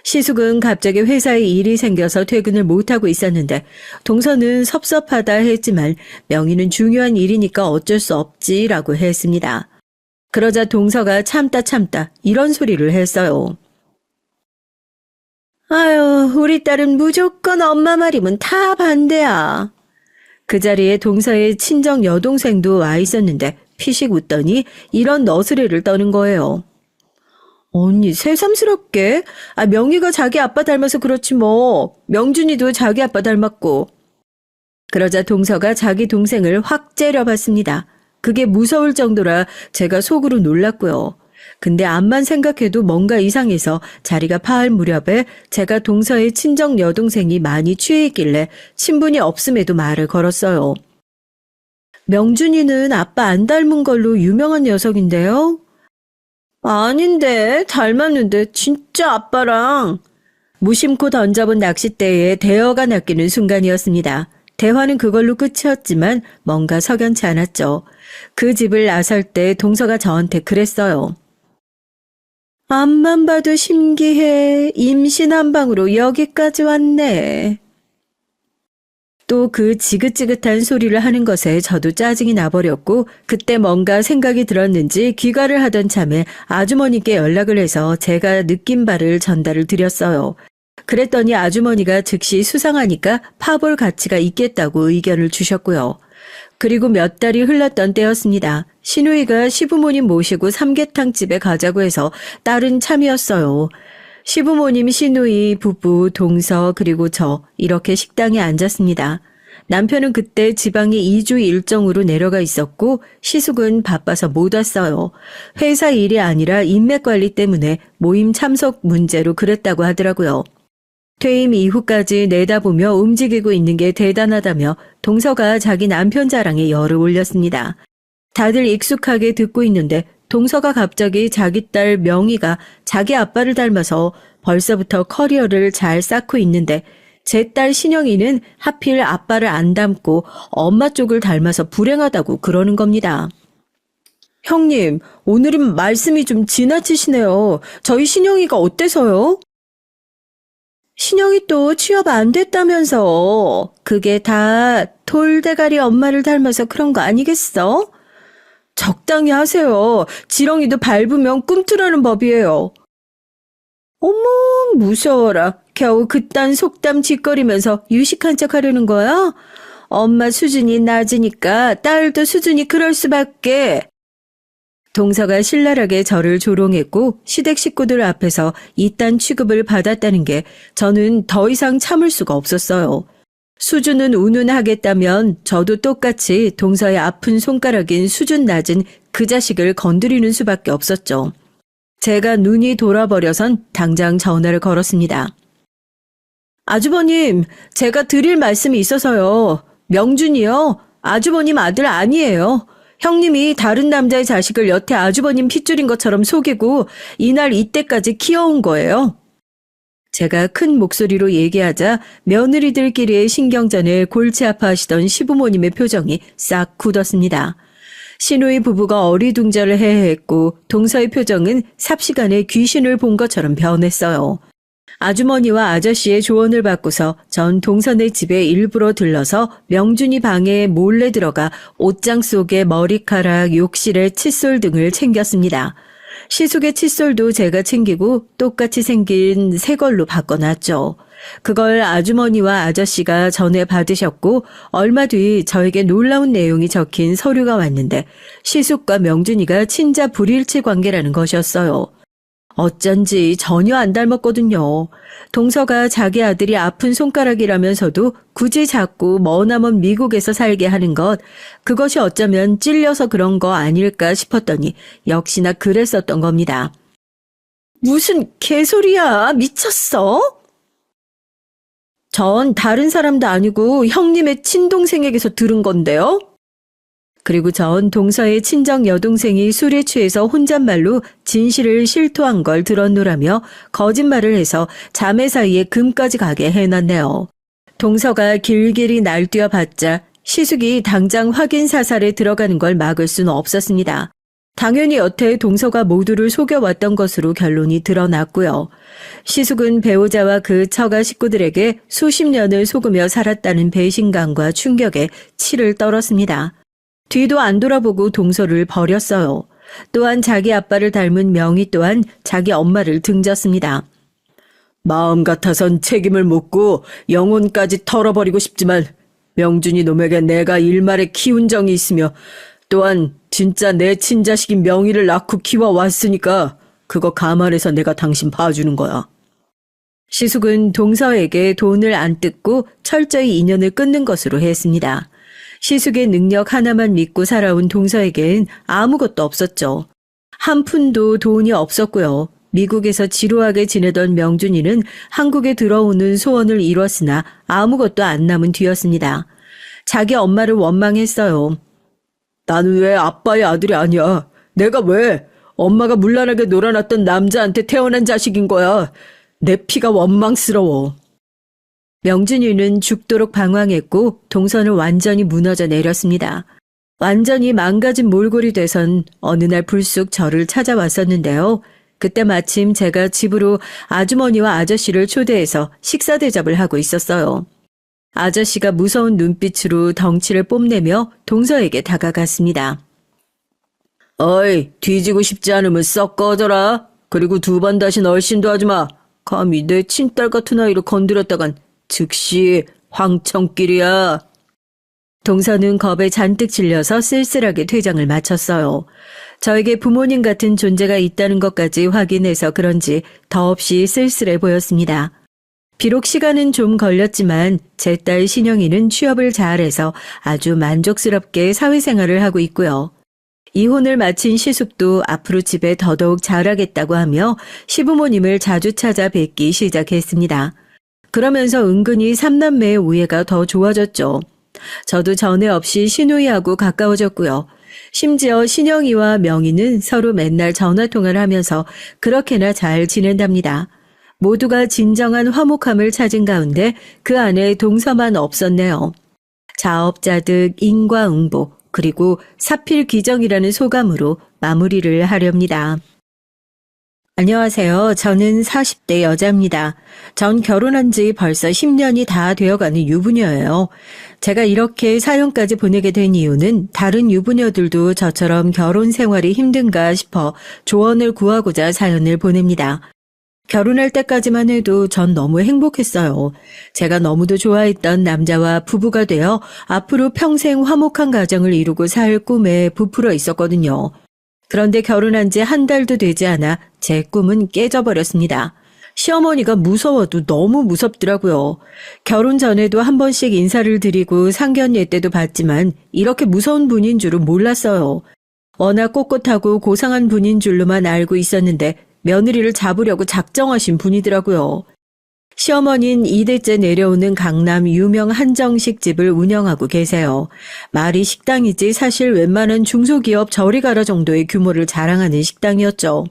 시숙은 갑자기 회사에 일이 생겨서 퇴근을 못하고 있었는데 동서는 섭섭하다 했지만 명희는 중요한 일이니까 어쩔 수 없지라고 했습니다. 그러자 동서가 참다 이런 소리를 했어요. 아유, 우리 딸은 무조건 엄마 말이면 다 반대야. 그 자리에 동서의 친정 여동생도 와 있었는데 피식 웃더니 이런 너스레를 떠는 거예요. 언니 새삼스럽게? 명희가 자기 아빠 닮아서 그렇지 뭐. 명준이도 자기 아빠 닮았고. 그러자 동서가 자기 동생을 확 째려봤습니다. 그게 무서울 정도라 제가 속으로 놀랐고요. 근데 암만 생각해도 뭔가 이상해서 자리가 파할 무렵에 제가 동서의 친정 여동생이 많이 취해 있길래 친분이 없음에도 말을 걸었어요. 명준이는 아빠 안 닮은 걸로 유명한 녀석인데요? 아닌데 닮았는데 진짜 아빠랑. 무심코 던져본 낚싯대에 대어가 낚이는 순간이었습니다. 대화는 그걸로 끝이었지만 뭔가 석연치 않았죠. 그 집을 나설 때 동서가 저한테 그랬어요. 앞만 봐도 심기해. 임신 한 방으로 여기까지 왔네. 또 그 지긋지긋한 소리를 하는 것에 저도 짜증이 나버렸고 그때 뭔가 생각이 들었는지 귀가를 하던 참에 아주머니께 연락을 해서 제가 느낀 바를 전달을 드렸어요. 그랬더니 아주머니가 즉시 수상하니까 파볼 가치가 있겠다고 의견을 주셨고요. 그리고 몇 달이 흘렀던 때였습니다. 시누이가 시부모님 모시고 삼계탕집에 가자고 해서 딸은 참이었어요. 시부모님, 시누이, 부부, 동서 그리고 저 이렇게 식당에 앉았습니다. 남편은 그때 지방에 2주 일정으로 내려가 있었고 시숙은 바빠서 못 왔어요. 회사 일이 아니라 인맥 관리 때문에 모임 참석 문제로 그랬다고 하더라고요. 퇴임 이후까지 내다보며 움직이고 있는 게 대단하다며 동서가 자기 남편 자랑에 열을 올렸습니다. 다들 익숙하게 듣고 있는데 동서가 갑자기 자기 딸 명희가 자기 아빠를 닮아서 벌써부터 커리어를 잘 쌓고 있는데 제 딸 신영이는 하필 아빠를 안 닮고 엄마 쪽을 닮아서 불행하다고 그러는 겁니다. 형님, 오늘은 말씀이 좀 지나치시네요. 저희 신영이가 어때서요? 신영이 또 취업 안 됐다면서. 그게 다 돌대가리 엄마를 닮아서 그런 거 아니겠어? 적당히 하세요. 지렁이도 밟으면 꿈틀하는 법이에요. 어머, 무서워라. 겨우 그딴 속담 짓거리면서 유식한 척 하려는 거야? 엄마 수준이 낮으니까 딸도 수준이 그럴 수밖에. 동서가 신랄하게 저를 조롱했고 시댁 식구들 앞에서 이딴 취급을 받았다는 게 저는 더 이상 참을 수가 없었어요. 수준은 운운하겠다면 저도 똑같이 동서의 아픈 손가락인 수준 낮은 그 자식을 건드리는 수밖에 없었죠. 제가 눈이 돌아버려선 당장 전화를 걸었습니다. 아주버님, 제가 드릴 말씀이 있어서요. 명준이요. 아주버님 아들 아니에요. 형님이 다른 남자의 자식을 여태 아주버님 핏줄인 것처럼 속이고 이날 이때까지 키워온 거예요. 제가 큰 목소리로 얘기하자 며느리들끼리의 신경전에 골치 아파하시던 시부모님의 표정이 싹 굳었습니다. 시누이 부부가 어리둥절을 해했고 동서의 표정은 삽시간에 귀신을 본 것처럼 변했어요. 아주머니와 아저씨의 조언을 받고서 전 동서네 집에 일부러 들러서 명준이 방에 몰래 들어가 옷장 속에 머리카락, 욕실에 칫솔 등을 챙겼습니다. 시숙의 칫솔도 제가 챙기고 똑같이 생긴 새 걸로 바꿔놨죠. 그걸 아주머니와 아저씨가 전에 받으셨고 얼마 뒤 저에게 놀라운 내용이 적힌 서류가 왔는데 시숙과 명준이가 친자 불일치 관계라는 것이었어요. 어쩐지 전혀 안 닮았거든요. 동서가 자기 아들이 아픈 손가락이라면서도 굳이 자꾸 머나먼 미국에서 살게 하는 것, 그것이 어쩌면 찔려서 그런 거 아닐까 싶었더니 역시나 그랬었던 겁니다. 무슨 개소리야, 미쳤어? 전 다른 사람도 아니고 형님의 친동생에게서 들은 건데요. 그리고 전 동서의 친정 여동생이 술에 취해서 혼잣말로 진실을 실토한 걸 들었노라며 거짓말을 해서 자매 사이에 금까지 가게 해놨네요. 동서가 길길이 날뛰어 봤자 시숙이 당장 확인 사살에 들어가는 걸 막을 수는 없었습니다. 당연히 여태 동서가 모두를 속여왔던 것으로 결론이 드러났고요. 시숙은 배우자와 그 처가 식구들에게 수십 년을 속으며 살았다는 배신감과 충격에 치를 떨었습니다. 뒤도 안 돌아보고 동서를 버렸어요. 또한 자기 아빠를 닮은 명희 또한 자기 엄마를 등졌습니다. 마음 같아선 책임을 묻고 영혼까지 털어버리고 싶지만 명준이 놈에게 내가 일말에 키운 정이 있으며 또한 진짜 내 친자식인 명희를 낳고 키워왔으니까 그거 감안해서 내가 당신 봐주는 거야. 시숙은 동서에게 돈을 안 뜯고 철저히 인연을 끊는 것으로 했습니다. 시숙의 능력 하나만 믿고 살아온 동서에겐 아무것도 없었죠. 한 푼도 돈이 없었고요. 미국에서 지루하게 지내던 명준이는 한국에 들어오는 소원을 이뤘으나 아무것도 안 남은 뒤였습니다. 자기 엄마를 원망했어요. 나는 왜 아빠의 아들이 아니야? 내가 왜 엄마가 문란하게 놀아놨던 남자한테 태어난 자식인 거야? 내 피가 원망스러워. 명준이는 죽도록 방황했고 동선을 완전히 무너져 내렸습니다. 완전히 망가진 몰골이 돼선 어느 날 불쑥 저를 찾아왔었는데요. 그때 마침 제가 집으로 아주머니와 아저씨를 초대해서 식사 대접을 하고 있었어요. 아저씨가 무서운 눈빛으로 덩치를 뽐내며 동서에게 다가갔습니다. 어이, 뒤지고 싶지 않으면 썩 꺼져라. 그리고 2번 다시 얼씬도 하지 마. 감히 내 친딸 같은 아이를 건드렸다간 즉시 황천길이야. 동서는 겁에 잔뜩 질려서 쓸쓸하게 퇴장을 마쳤어요. 저에게 부모님 같은 존재가 있다는 것까지 확인해서 그런지 더없이 쓸쓸해 보였습니다. 비록 시간은 좀 걸렸지만 제 딸 신영이는 취업을 잘해서 아주 만족스럽게 사회생활을 하고 있고요. 이혼을 마친 시숙도 앞으로 집에 더더욱 잘하겠다고 하며 시부모님을 자주 찾아 뵙기 시작했습니다. 그러면서 은근히 삼남매의 우애가 더 좋아졌죠. 저도 전에 없이 신우이하고 가까워졌고요. 심지어 신영이와 명희는 서로 맨날 전화통화를 하면서 그렇게나 잘 지낸답니다. 모두가 진정한 화목함을 찾은 가운데 그 안에 동서만 없었네요. 자업자득 인과응보 그리고 사필귀정이라는 소감으로 마무리를 하렵니다. 안녕하세요. 저는 40대 여자입니다. 전 결혼한 지 벌써 10년이 다 되어가는 유부녀예요. 제가 이렇게 사연까지 보내게 된 이유는 다른 유부녀들도 저처럼 결혼 생활이 힘든가 싶어 조언을 구하고자 사연을 보냅니다. 결혼할 때까지만 해도 전 너무 행복했어요. 제가 너무도 좋아했던 남자와 부부가 되어 앞으로 평생 화목한 가정을 이루고 살 꿈에 부풀어 있었거든요. 그런데 결혼한 지 한 달도 되지 않아 제 꿈은 깨져버렸습니다. 시어머니가 무서워도 너무 무섭더라고요. 결혼 전에도 한 번씩 인사를 드리고 상견례 때도 봤지만 이렇게 무서운 분인 줄은 몰랐어요. 워낙 꼿꼿하고 고상한 분인 줄로만 알고 있었는데 며느리를 잡으려고 작정하신 분이더라고요. 시어머니는 2대째 내려오는 강남 유명 한정식 집을 운영하고 계세요. 말이 식당이지 사실 웬만한 중소기업 저리 가라 정도의 규모를 자랑하는 식당이었죠.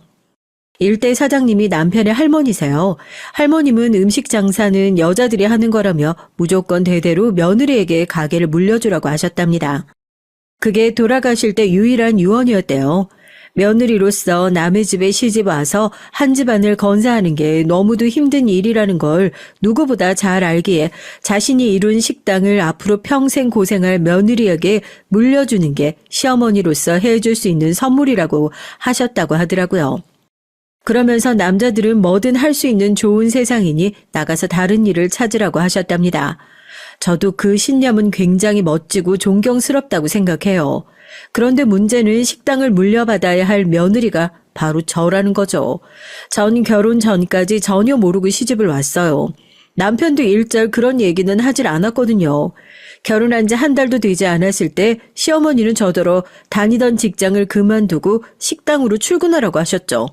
일대 사장님이 남편의 할머니세요. 할머님은 음식 장사는 여자들이 하는 거라며 무조건 대대로 며느리에게 가게를 물려주라고 하셨답니다. 그게 돌아가실 때 유일한 유언이었대요. 며느리로서 남의 집에 시집 와서 한 집안을 건사하는 게 너무도 힘든 일이라는 걸 누구보다 잘 알기에 자신이 이룬 식당을 앞으로 평생 고생할 며느리에게 물려주는 게 시어머니로서 해줄 수 있는 선물이라고 하셨다고 하더라고요. 그러면서 남자들은 뭐든 할 수 있는 좋은 세상이니 나가서 다른 일을 찾으라고 하셨답니다. 저도 그 신념은 굉장히 멋지고 존경스럽다고 생각해요. 그런데 문제는 식당을 물려받아야 할 며느리가 바로 저라는 거죠. 전 결혼 전까지 전혀 모르고 시집을 왔어요. 남편도 일절 그런 얘기는 하질 않았거든요. 결혼한 지 한 달도 되지 않았을 때 시어머니는 저더러 다니던 직장을 그만두고 식당으로 출근하라고 하셨죠.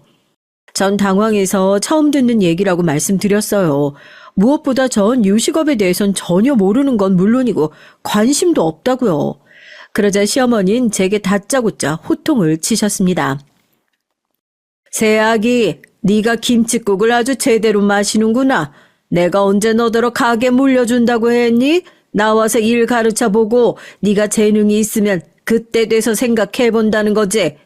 전 당황해서 처음 듣는 얘기라고 말씀드렸어요. 무엇보다 전 요식업에 대해선 전혀 모르는 건 물론이고 관심도 없다고요. 그러자 시어머니는 제게 다짜고짜 호통을 치셨습니다. 새아기, 네가 김칫국을 아주 제대로 마시는구나. 내가 언제 너더러 가게 물려준다고 했니? 나와서 일 가르쳐보고 네가 재능이 있으면 그때 돼서 생각해본다는 거지.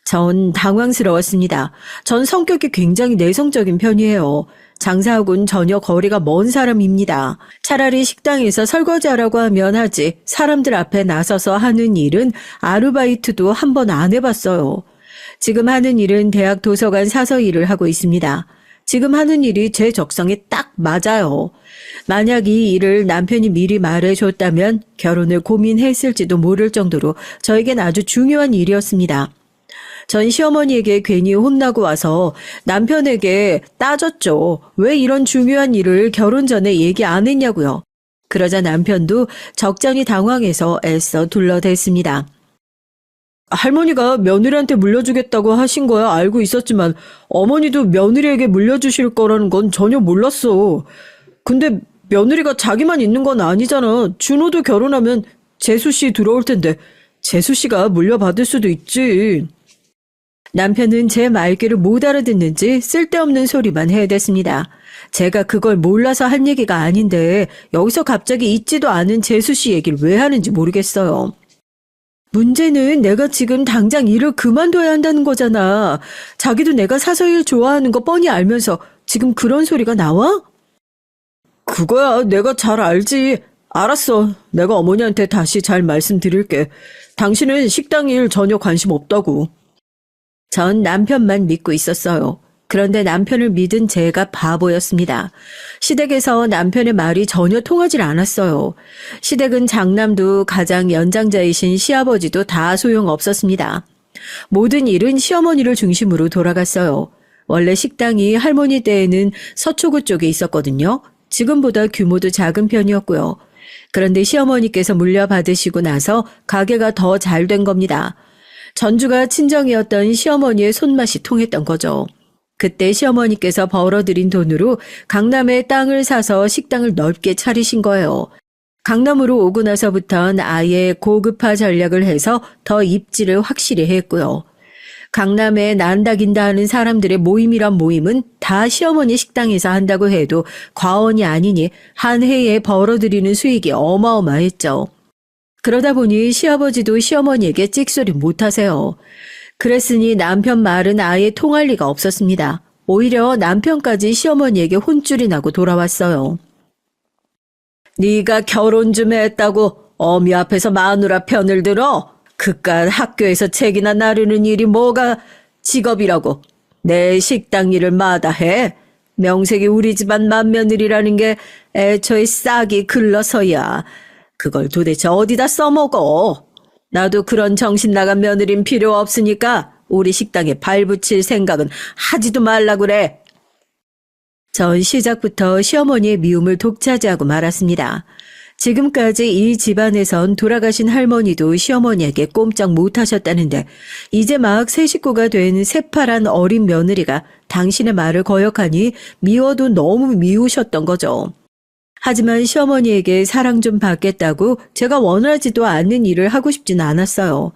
전 당황스러웠습니다. 전 성격이 굉장히 내성적인 편이에요. 장사하고는 전혀 거리가 먼 사람입니다. 차라리 식당에서 설거지하라고 하면 하지 사람들 앞에 나서서 하는 일은 아르바이트도 한 번 안 해봤어요. 지금 하는 일은 대학 도서관 사서 일을 하고 있습니다. 지금 하는 일이 제 적성에 딱 맞아요. 만약 이 일을 남편이 미리 말해줬다면 결혼을 고민했을지도 모를 정도로 저에겐 아주 중요한 일이었습니다. 전 시어머니에게 괜히 혼나고 와서 남편에게 따졌죠. 왜 이런 중요한 일을 결혼 전에 얘기 안 했냐고요. 그러자 남편도 적잖이 당황해서 애써 둘러댔습니다. 할머니가 며느리한테 물려주겠다고 하신 거야 알고 있었지만 어머니도 며느리에게 물려주실 거라는 건 전혀 몰랐어. 근데 며느리가 자기만 있는 건 아니잖아. 준호도 결혼하면 재수 씨 들어올 텐데 재수 씨가 물려받을 수도 있지. 남편은 제 말귀를 못 알아듣는지 쓸데없는 소리만 해댔습니다. 제가 그걸 몰라서 한 얘기가 아닌데 여기서 갑자기 있지도 않은 재수 씨 얘기를 왜 하는지 모르겠어요. 문제는 내가 지금 당장 일을 그만둬야 한다는 거잖아. 자기도 내가 사서 일 좋아하는 거 뻔히 알면서 지금 그런 소리가 나와? 그거야 내가 잘 알지. 알았어. 내가 어머니한테 다시 잘 말씀드릴게. 당신은 식당 일 전혀 관심 없다고. 전 남편만 믿고 있었어요. 그런데 남편을 믿은 제가 바보였습니다. 시댁에서 남편의 말이 전혀 통하질 않았어요. 시댁은 장남도 가장 연장자이신 시아버지도 다 소용없었습니다. 모든 일은 시어머니를 중심으로 돌아갔어요. 원래 식당이 할머니 때에는 서초구 쪽에 있었거든요. 지금보다 규모도 작은 편이었고요. 그런데 시어머니께서 물려받으시고 나서 가게가 더 잘 된 겁니다. 전주가 친정이었던 시어머니의 손맛이 통했던 거죠. 그때 시어머니께서 벌어들인 돈으로 강남에 땅을 사서 식당을 넓게 차리신 거예요. 강남으로 오고 나서부턴 아예 고급화 전략을 해서 더 입지를 확실히 했고요. 강남에 난다긴다 하는 사람들의 모임이란 모임은 다 시어머니 식당에서 한다고 해도 과언이 아니니 한 해에 벌어들이는 수익이 어마어마했죠. 그러다 보니 시아버지도 시어머니에게 찍소리 못하세요. 그랬으니 남편 말은 아예 통할 리가 없었습니다. 오히려 남편까지 시어머니에게 혼쭐이 나고 돌아왔어요. 네가 결혼 좀 했다고 어미 앞에서 마누라 편을 들어? 그깟 학교에서 책이나 나르는 일이 뭐가 직업이라고. 내 식당 일을 마다해. 명색이 우리 집안 맏며느리라는 게 애초에 싹이 글러서야. 그걸 도대체 어디다 써먹어. 나도 그런 정신 나간 며느린 필요 없으니까 우리 식당에 발붙일 생각은 하지도 말라 그래. 전 시작부터 시어머니의 미움을 독차지하고 말았습니다. 지금까지 이 집안에선 돌아가신 할머니도 시어머니에게 꼼짝 못하셨다는데 이제 막 새 식구가 된 새파란 어린 며느리가 당신의 말을 거역하니 미워도 너무 미우셨던 거죠. 하지만 시어머니에게 사랑 좀 받겠다고 제가 원하지도 않는 일을 하고 싶진 않았어요.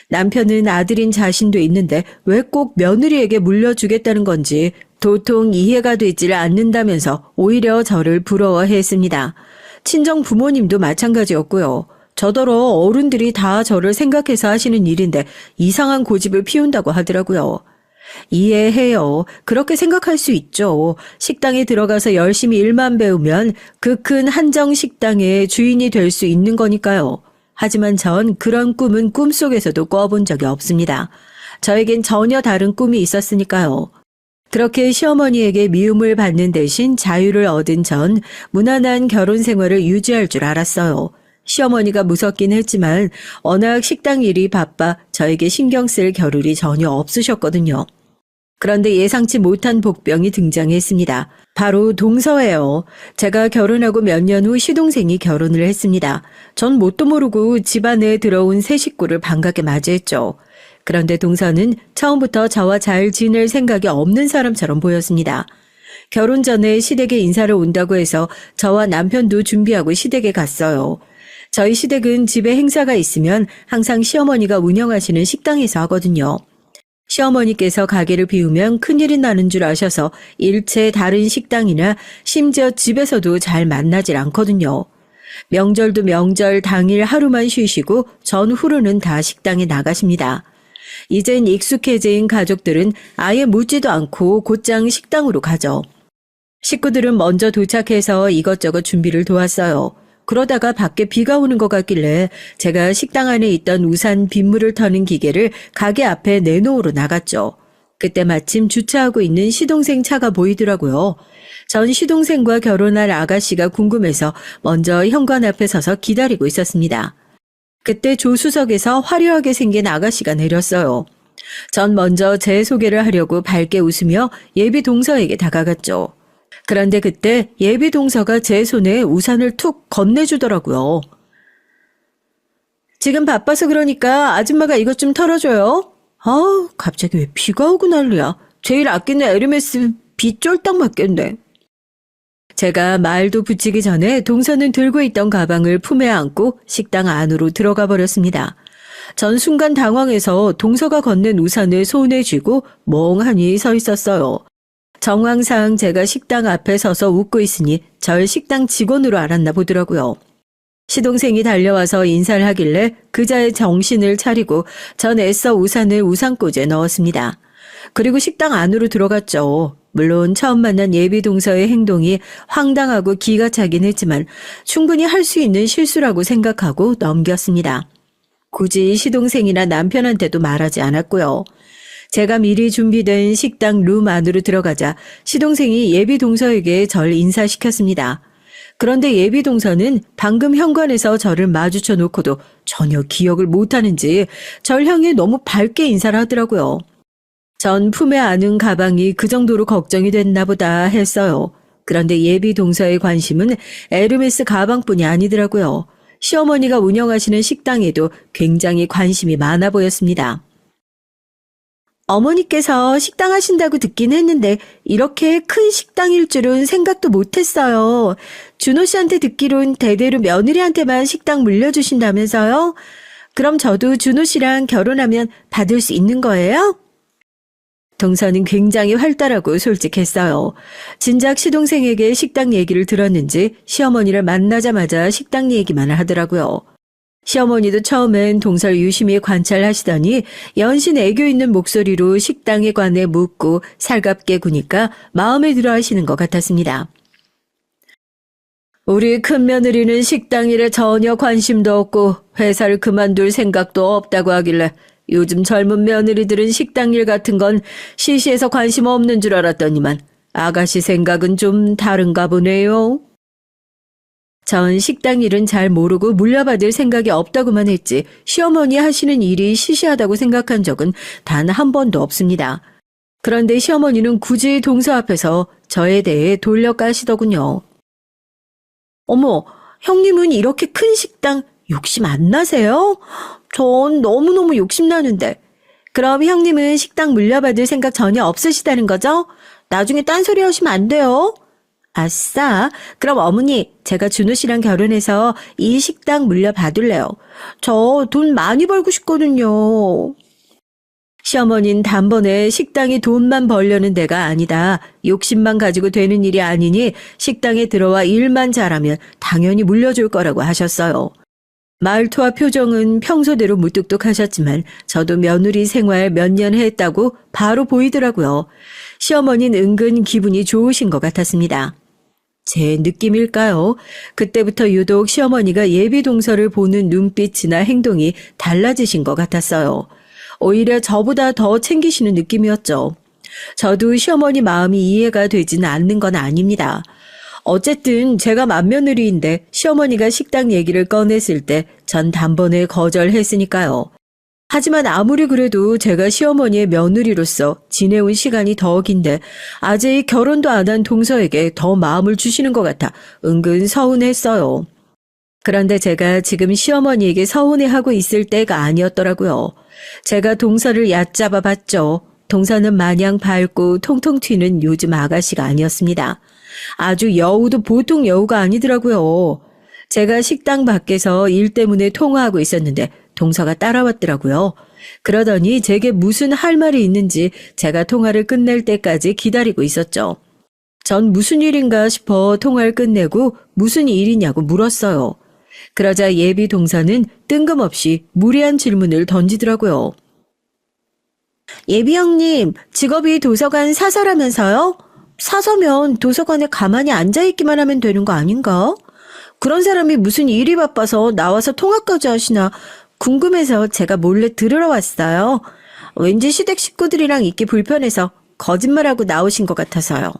남편은 아들인 자신도 있는데 왜 꼭 며느리에게 물려주겠다는 건지 도통 이해가 되질 않는다면서 오히려 저를 부러워했습니다. 친정 부모님도 마찬가지였고요. 저더러 어른들이 다 저를 생각해서 하시는 일인데 이상한 고집을 피운다고 하더라고요. 이해해요. 그렇게 생각할 수 있죠. 식당에 들어가서 열심히 일만 배우면 그 큰 한정 식당의 주인이 될 수 있는 거니까요. 하지만 전 그런 꿈은 꿈속에서도 꿔본 적이 없습니다. 저에겐 전혀 다른 꿈이 있었으니까요. 그렇게 시어머니에게 미움을 받는 대신 자유를 얻은 전 무난한 결혼 생활을 유지할 줄 알았어요. 시어머니가 무섭긴 했지만 워낙 식당 일이 바빠 저에게 신경 쓸 겨를이 전혀 없으셨거든요. 그런데 예상치 못한 복병이 등장했습니다. 바로 동서예요. 제가 결혼하고 몇 년 후 시동생이 결혼을 했습니다. 전 뭣도 모르고 집안에 들어온 새 식구를 반갑게 맞이했죠. 그런데 동서는 처음부터 저와 잘 지낼 생각이 없는 사람처럼 보였습니다. 결혼 전에 시댁에 인사를 온다고 해서 저와 남편도 준비하고 시댁에 갔어요. 저희 시댁은 집에 행사가 있으면 항상 시어머니가 운영하시는 식당에서 하거든요. 시어머니께서 가게를 비우면 큰일이 나는 줄 아셔서 일체 다른 식당이나 심지어 집에서도 잘 만나질 않거든요. 명절도 명절 당일 하루만 쉬시고 전후로는 다 식당에 나가십니다. 이젠 익숙해진 가족들은 아예 묻지도 않고 곧장 식당으로 가죠. 식구들은 먼저 도착해서 이것저것 준비를 도왔어요. 그러다가 밖에 비가 오는 것 같길래 제가 식당 안에 있던 우산 빗물을 터는 기계를 가게 앞에 내놓으러 나갔죠. 그때 마침 주차하고 있는 시동생 차가 보이더라고요. 전 시동생과 결혼할 아가씨가 궁금해서 먼저 현관 앞에 서서 기다리고 있었습니다. 그때 조수석에서 화려하게 생긴 아가씨가 내렸어요. 전 먼저 제 소개를 하려고 밝게 웃으며 예비 동서에게 다가갔죠. 그런데 그때 예비 동서가 제 손에 우산을 툭 건네주더라고요. 지금 바빠서 그러니까 아줌마가 이것 좀 털어줘요. 갑자기 왜 비가 오고 난리야. 제일 아끼는 에르메스 비 쫄딱 맞겠네. 제가 말도 붙이기 전에 동서는 들고 있던 가방을 품에 안고 식당 안으로 들어가 버렸습니다. 전 순간 당황해서 동서가 건넨 우산을 손에 쥐고 멍하니 서 있었어요. 정황상 제가 식당 앞에 서서 웃고 있으니 절 식당 직원으로 알았나 보더라고요. 시동생이 달려와서 인사를 하길래 그자의 정신을 차리고 전 애써 우산을 우산꽂이에 넣었습니다. 그리고 식당 안으로 들어갔죠. 물론 처음 만난 예비 동서의 행동이 황당하고 기가 차긴 했지만 충분히 할 수 있는 실수라고 생각하고 넘겼습니다. 굳이 시동생이나 남편한테도 말하지 않았고요. 제가 미리 준비된 식당 룸 안으로 들어가자 시동생이 예비 동서에게 절 인사시켰습니다. 그런데 예비 동서는 방금 현관에서 저를 마주쳐 놓고도 전혀 기억을 못하는지 절 향해 너무 밝게 인사를 하더라고요. 전 품에 안은 가방이 그 정도로 걱정이 됐나 보다 했어요. 그런데 예비 동서의 관심은 에르메스 가방뿐이 아니더라고요. 시어머니가 운영하시는 식당에도 굉장히 관심이 많아 보였습니다. 어머니께서 식당 하신다고 듣긴 했는데 이렇게 큰 식당일 줄은 생각도 못했어요. 준호 씨한테 듣기론 대대로 며느리한테만 식당 물려주신다면서요? 그럼 저도 준호 씨랑 결혼하면 받을 수 있는 거예요? 동서는 굉장히 활달하고 솔직했어요. 진작 시동생에게 식당 얘기를 들었는지 시어머니를 만나자마자 식당 얘기만 하더라고요. 시어머니도 처음엔 동서를 유심히 관찰하시더니 연신 애교 있는 목소리로 식당에 관해 묻고 살갑게 구니까 마음에 들어 하시는 것 같았습니다. 우리 큰며느리는 식당 일에 전혀 관심도 없고 회사를 그만둘 생각도 없다고 하길래 요즘 젊은 며느리들은 식당 일 같은 건 시시해서 관심 없는 줄 알았더니만 아가씨 생각은 좀 다른가 보네요. 전 식당 일은 잘 모르고 물려받을 생각이 없다고만 했지 시어머니 하시는 일이 시시하다고 생각한 적은 단 한 번도 없습니다. 그런데 시어머니는 굳이 동서 앞에서 저에 대해 돌려까시더군요. 어머, 형님은 이렇게 큰 식당 욕심 안 나세요? 전 너무너무 욕심나는데. 그럼 형님은 식당 물려받을 생각 전혀 없으시다는 거죠? 나중에 딴소리 하시면 안 돼요. 아싸, 그럼 어머니, 제가 준호 씨랑 결혼해서 이 식당 물려받을래요. 저 돈 많이 벌고 싶거든요. 시어머니는 단번에 식당이 돈만 벌려는 데가 아니다. 욕심만 가지고 되는 일이 아니니 식당에 들어와 일만 잘하면 당연히 물려줄 거라고 하셨어요. 말투와 표정은 평소대로 무뚝뚝하셨지만 저도 며느리 생활 몇 년 했다고 바로 보이더라고요. 시어머니는 은근 기분이 좋으신 것 같았습니다. 제 느낌일까요? 그때부터 유독 시어머니가 예비 동서를 보는 눈빛이나 행동이 달라지신 것 같았어요. 오히려 저보다 더 챙기시는 느낌이었죠. 저도 시어머니 마음이 이해가 되지는 않는 건 아닙니다. 어쨌든 제가 맏며느리인데 시어머니가 식당 얘기를 꺼냈을 때 전 단번에 거절했으니까요. 하지만 아무리 그래도 제가 시어머니의 며느리로서 지내온 시간이 더 긴데 아직 결혼도 안 한 동서에게 더 마음을 주시는 것 같아 은근 서운했어요. 그런데 제가 지금 시어머니에게 서운해하고 있을 때가 아니었더라고요. 제가 동서를 얕잡아 봤죠. 동서는 마냥 밝고 통통 튀는 요즘 아가씨가 아니었습니다. 아주 여우도 보통 여우가 아니더라고요. 제가 식당 밖에서 일 때문에 통화하고 있었는데 동서가 따라왔더라고요. 그러더니 제게 무슨 할 말이 있는지 제가 통화를 끝낼 때까지 기다리고 있었죠. 전 무슨 일인가 싶어 통화를 끝내고 무슨 일이냐고 물었어요. 그러자 예비 동서는 뜬금없이 무례한 질문을 던지더라고요. 예비 형님, 직업이 도서관 사서라면서요? 사서면 도서관에 가만히 앉아있기만 하면 되는 거 아닌가? 그런 사람이 무슨 일이 바빠서 나와서 통화까지 하시나 궁금해서 제가 몰래 들으러 왔어요. 왠지 시댁 식구들이랑 있기 불편해서 거짓말하고 나오신 것 같아서요.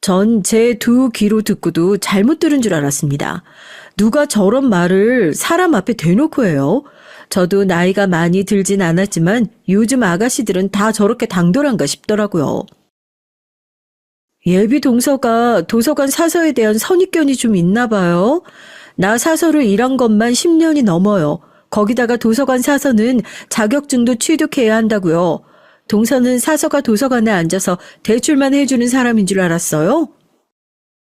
전 제 두 귀로 듣고도 잘못 들은 줄 알았습니다. 누가 저런 말을 사람 앞에 대놓고 해요? 저도 나이가 많이 들진 않았지만 요즘 아가씨들은 다 저렇게 당돌한가 싶더라고요. 예비 동서가 도서관 사서에 대한 선입견이 좀 있나 봐요. 나 사서로 일한 것만 10년이 넘어요. 거기다가 도서관 사서는 자격증도 취득해야 한다고요. 동서는 사서가 도서관에 앉아서 대출만 해주는 사람인 줄 알았어요?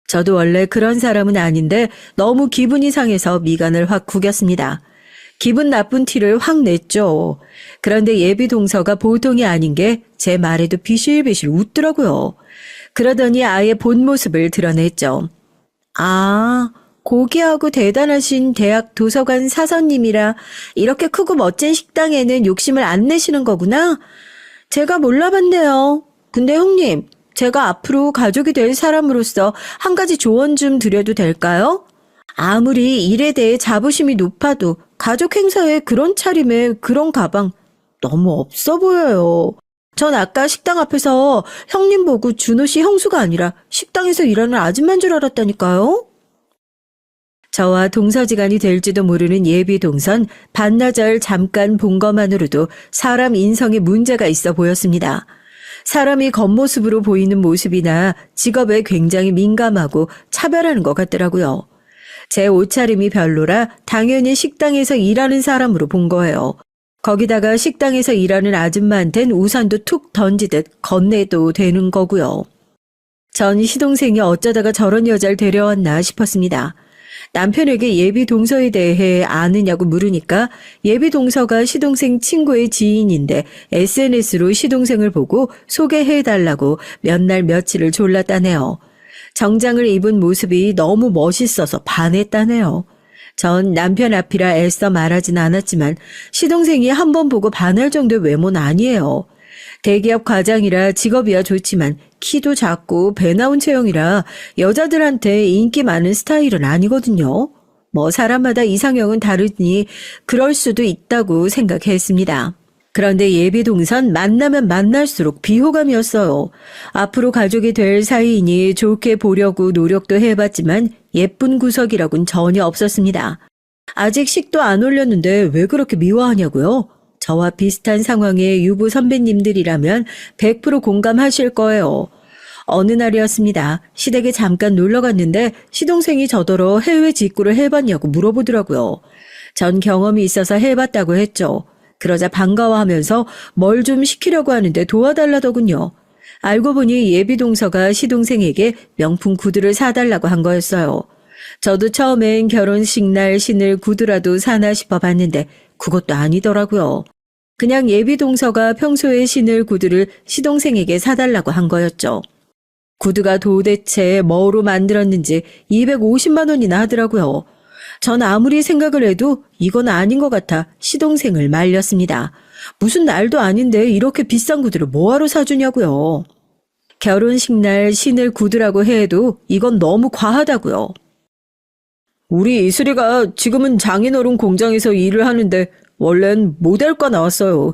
저도 원래 그런 사람은 아닌데 너무 기분이 상해서 미간을 확 구겼습니다. 기분 나쁜 티를 확 냈죠. 그런데 예비 동서가 보통이 아닌 게 제 말에도 비실비실 웃더라고요. 그러더니 아예 본 모습을 드러냈죠. 아, 고귀하고 대단하신 대학 도서관 사서님이라 이렇게 크고 멋진 식당에는 욕심을 안 내시는 거구나? 제가 몰라봤네요. 근데 형님, 제가 앞으로 가족이 될 사람으로서 한 가지 조언 좀 드려도 될까요? 아무리 일에 대해 자부심이 높아도 가족 행사에 그런 차림에 그런 가방 너무 없어 보여요. 전 아까 식당 앞에서 형님 보고 준호 씨 형수가 아니라 식당에서 일하는 아줌마인 줄 알았다니까요. 저와 동서지간이 될지도 모르는 예비 동선 반나절 잠깐 본 것만으로도 사람 인성에 문제가 있어 보였습니다. 사람이 겉모습으로 보이는 모습이나 직업에 굉장히 민감하고 차별하는 것 같더라고요. 제 옷차림이 별로라 당연히 식당에서 일하는 사람으로 본 거예요. 거기다가 식당에서 일하는 아줌마한텐 우산도 툭 던지듯 건네도 되는 거고요. 전 시동생이 어쩌다가 저런 여자를 데려왔나 싶었습니다. 남편에게 예비 동서에 대해 아느냐고 물으니까 예비 동서가 시동생 친구의 지인인데 SNS로 시동생을 보고 소개해달라고 몇 날 며칠을 졸랐다네요. 정장을 입은 모습이 너무 멋있어서 반했다네요. 전 남편 앞이라 애써 말하진 않았지만 시동생이 한 번 보고 반할 정도의 외모는 아니에요. 대기업 과장이라 직업이야 좋지만 키도 작고 배 나온 체형이라 여자들한테 인기 많은 스타일은 아니거든요. 뭐 사람마다 이상형은 다르니 그럴 수도 있다고 생각했습니다. 그런데 예비 동선 만나면 만날수록 비호감이었어요. 앞으로 가족이 될 사이이니 좋게 보려고 노력도 해봤지만 예쁜 구석이라곤 전혀 없었습니다. 아직 식도 안 올렸는데 왜 그렇게 미워하냐고요? 저와 비슷한 상황의 유부 선배님들이라면 100% 공감하실 거예요. 어느 날이었습니다. 시댁에 잠깐 놀러 갔는데 시동생이 저더러 해외 직구를 해봤냐고 물어보더라고요. 전 경험이 있어서 해봤다고 했죠. 그러자 반가워하면서 뭘 좀 시키려고 하는데 도와달라더군요. 알고 보니 예비 동서가 시동생에게 명품 구두를 사달라고 한 거였어요. 저도 처음엔 결혼식 날 신을 구두라도 사나 싶어 봤는데 그것도 아니더라고요. 그냥 예비 동서가 평소에 신을 구두를 시동생에게 사달라고 한 거였죠. 구두가 도대체 뭐로 만들었는지 250만 원이나 하더라고요. 전 아무리 생각을 해도 이건 아닌 것 같아 시동생을 말렸습니다. 무슨 날도 아닌데 이렇게 비싼 구두를 뭐하러 사주냐고요. 결혼식 날 신을 구두라고 해도 이건 너무 과하다고요. 우리 이슬이가 지금은 장인어른 공장에서 일을 하는데 원래는 모델과 나왔어요.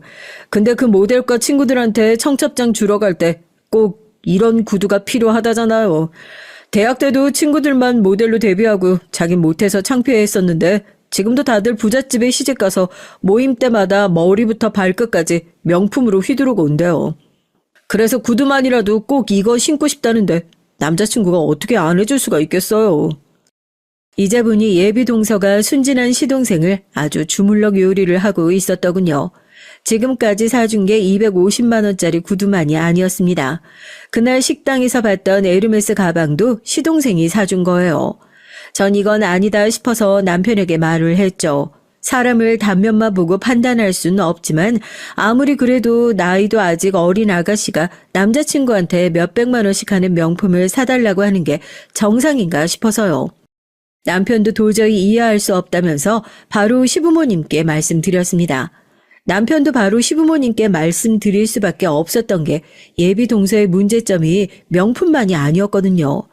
근데 그 모델과 친구들한테 청첩장 주러 갈 때 꼭 이런 구두가 필요하다잖아요. 대학 때도 친구들만 모델로 데뷔하고 자긴 못해서 창피해했었는데 지금도 다들 부잣집에 시집가서 모임 때마다 머리부터 발끝까지 명품으로 휘두르고 온대요. 그래서 구두만이라도 꼭 이거 신고 싶다는데 남자친구가 어떻게 안 해줄 수가 있겠어요. 이제 보니 예비 동서가 순진한 시동생을 아주 주물럭 요리를 하고 있었더군요. 지금까지 사준 게 250만 원짜리 구두만이 아니었습니다. 그날 식당에서 봤던 에르메스 가방도 시동생이 사준 거예요. 전 이건 아니다 싶어서 남편에게 말을 했죠. 사람을 단면만 보고 판단할 수는 없지만 아무리 그래도 나이도 아직 어린 아가씨가 남자친구한테 몇백만 원씩 하는 명품을 사달라고 하는 게 정상인가 싶어서요. 남편도 도저히 이해할 수 없다면서 바로 시부모님께 말씀드렸습니다. 남편도 바로 시부모님께 말씀드릴 수밖에 없었던 게 예비 동서의 문제점이 명품만이 아니었거든요.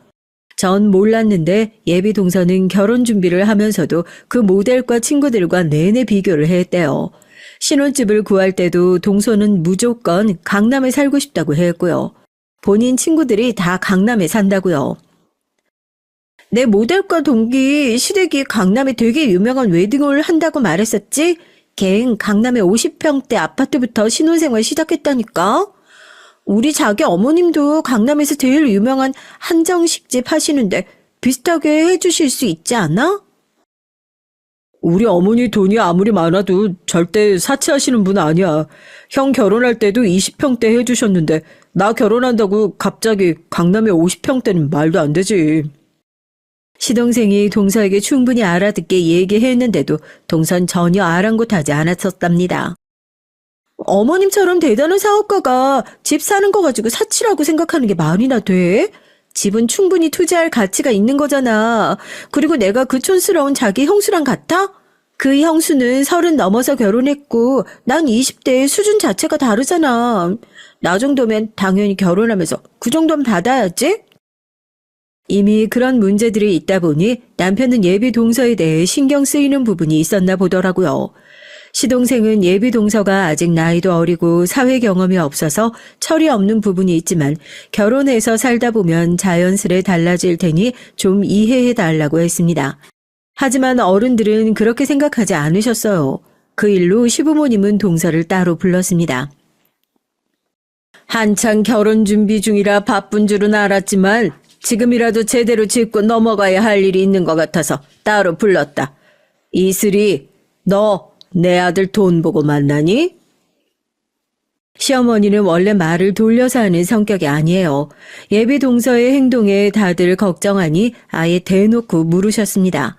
전 몰랐는데 예비 동서는 결혼 준비를 하면서도 그 모델과 친구들과 내내 비교를 했대요. 신혼집을 구할 때도 동서는 무조건 강남에 살고 싶다고 했고요. 본인 친구들이 다 강남에 산다고요. 내 모델과 동기 시댁이 강남에 되게 유명한 웨딩홀 한다고 말했었지? 걘 강남에 50평대 아파트부터 신혼생활 시작했다니까? 우리 자기 어머님도 강남에서 제일 유명한 한정식집 하시는데 비슷하게 해주실 수 있지 않아? 우리 어머니 돈이 아무리 많아도 절대 사치하시는 분 아니야. 형 결혼할 때도 20평대 해주셨는데 나 결혼한다고 갑자기 강남에 50평대는 말도 안 되지. 시동생이 동서에게 충분히 알아듣게 얘기했는데도 동서는 전혀 아랑곳하지 않았었답니다. 어머님처럼 대단한 사업가가 집 사는 거 가지고 사치라고 생각하는 게 말이나 돼? 집은 충분히 투자할 가치가 있는 거잖아. 그리고 내가 그 촌스러운 자기 형수랑 같아? 그 형수는 30 넘어서 결혼했고 난 20대의 수준 자체가 다르잖아. 나 정도면 당연히 결혼하면서 그 정도는 받아야지? 이미 그런 문제들이 있다 보니 남편은 예비 동서에 대해 신경 쓰이는 부분이 있었나 보더라고요. 시동생은 예비 동서가 아직 나이도 어리고 사회 경험이 없어서 철이 없는 부분이 있지만 결혼해서 살다 보면 자연스레 달라질 테니 좀 이해해 달라고 했습니다. 하지만 어른들은 그렇게 생각하지 않으셨어요. 그 일로 시부모님은 동서를 따로 불렀습니다. 한창 결혼 준비 중이라 바쁜 줄은 알았지만 지금이라도 제대로 짚고 넘어가야 할 일이 있는 것 같아서 따로 불렀다. 이슬이, 너 내 아들 돈 보고 만나니? 시어머니는 원래 말을 돌려서 하는 성격이 아니에요. 예비 동서의 행동에 다들 걱정하니 아예 대놓고 물으셨습니다.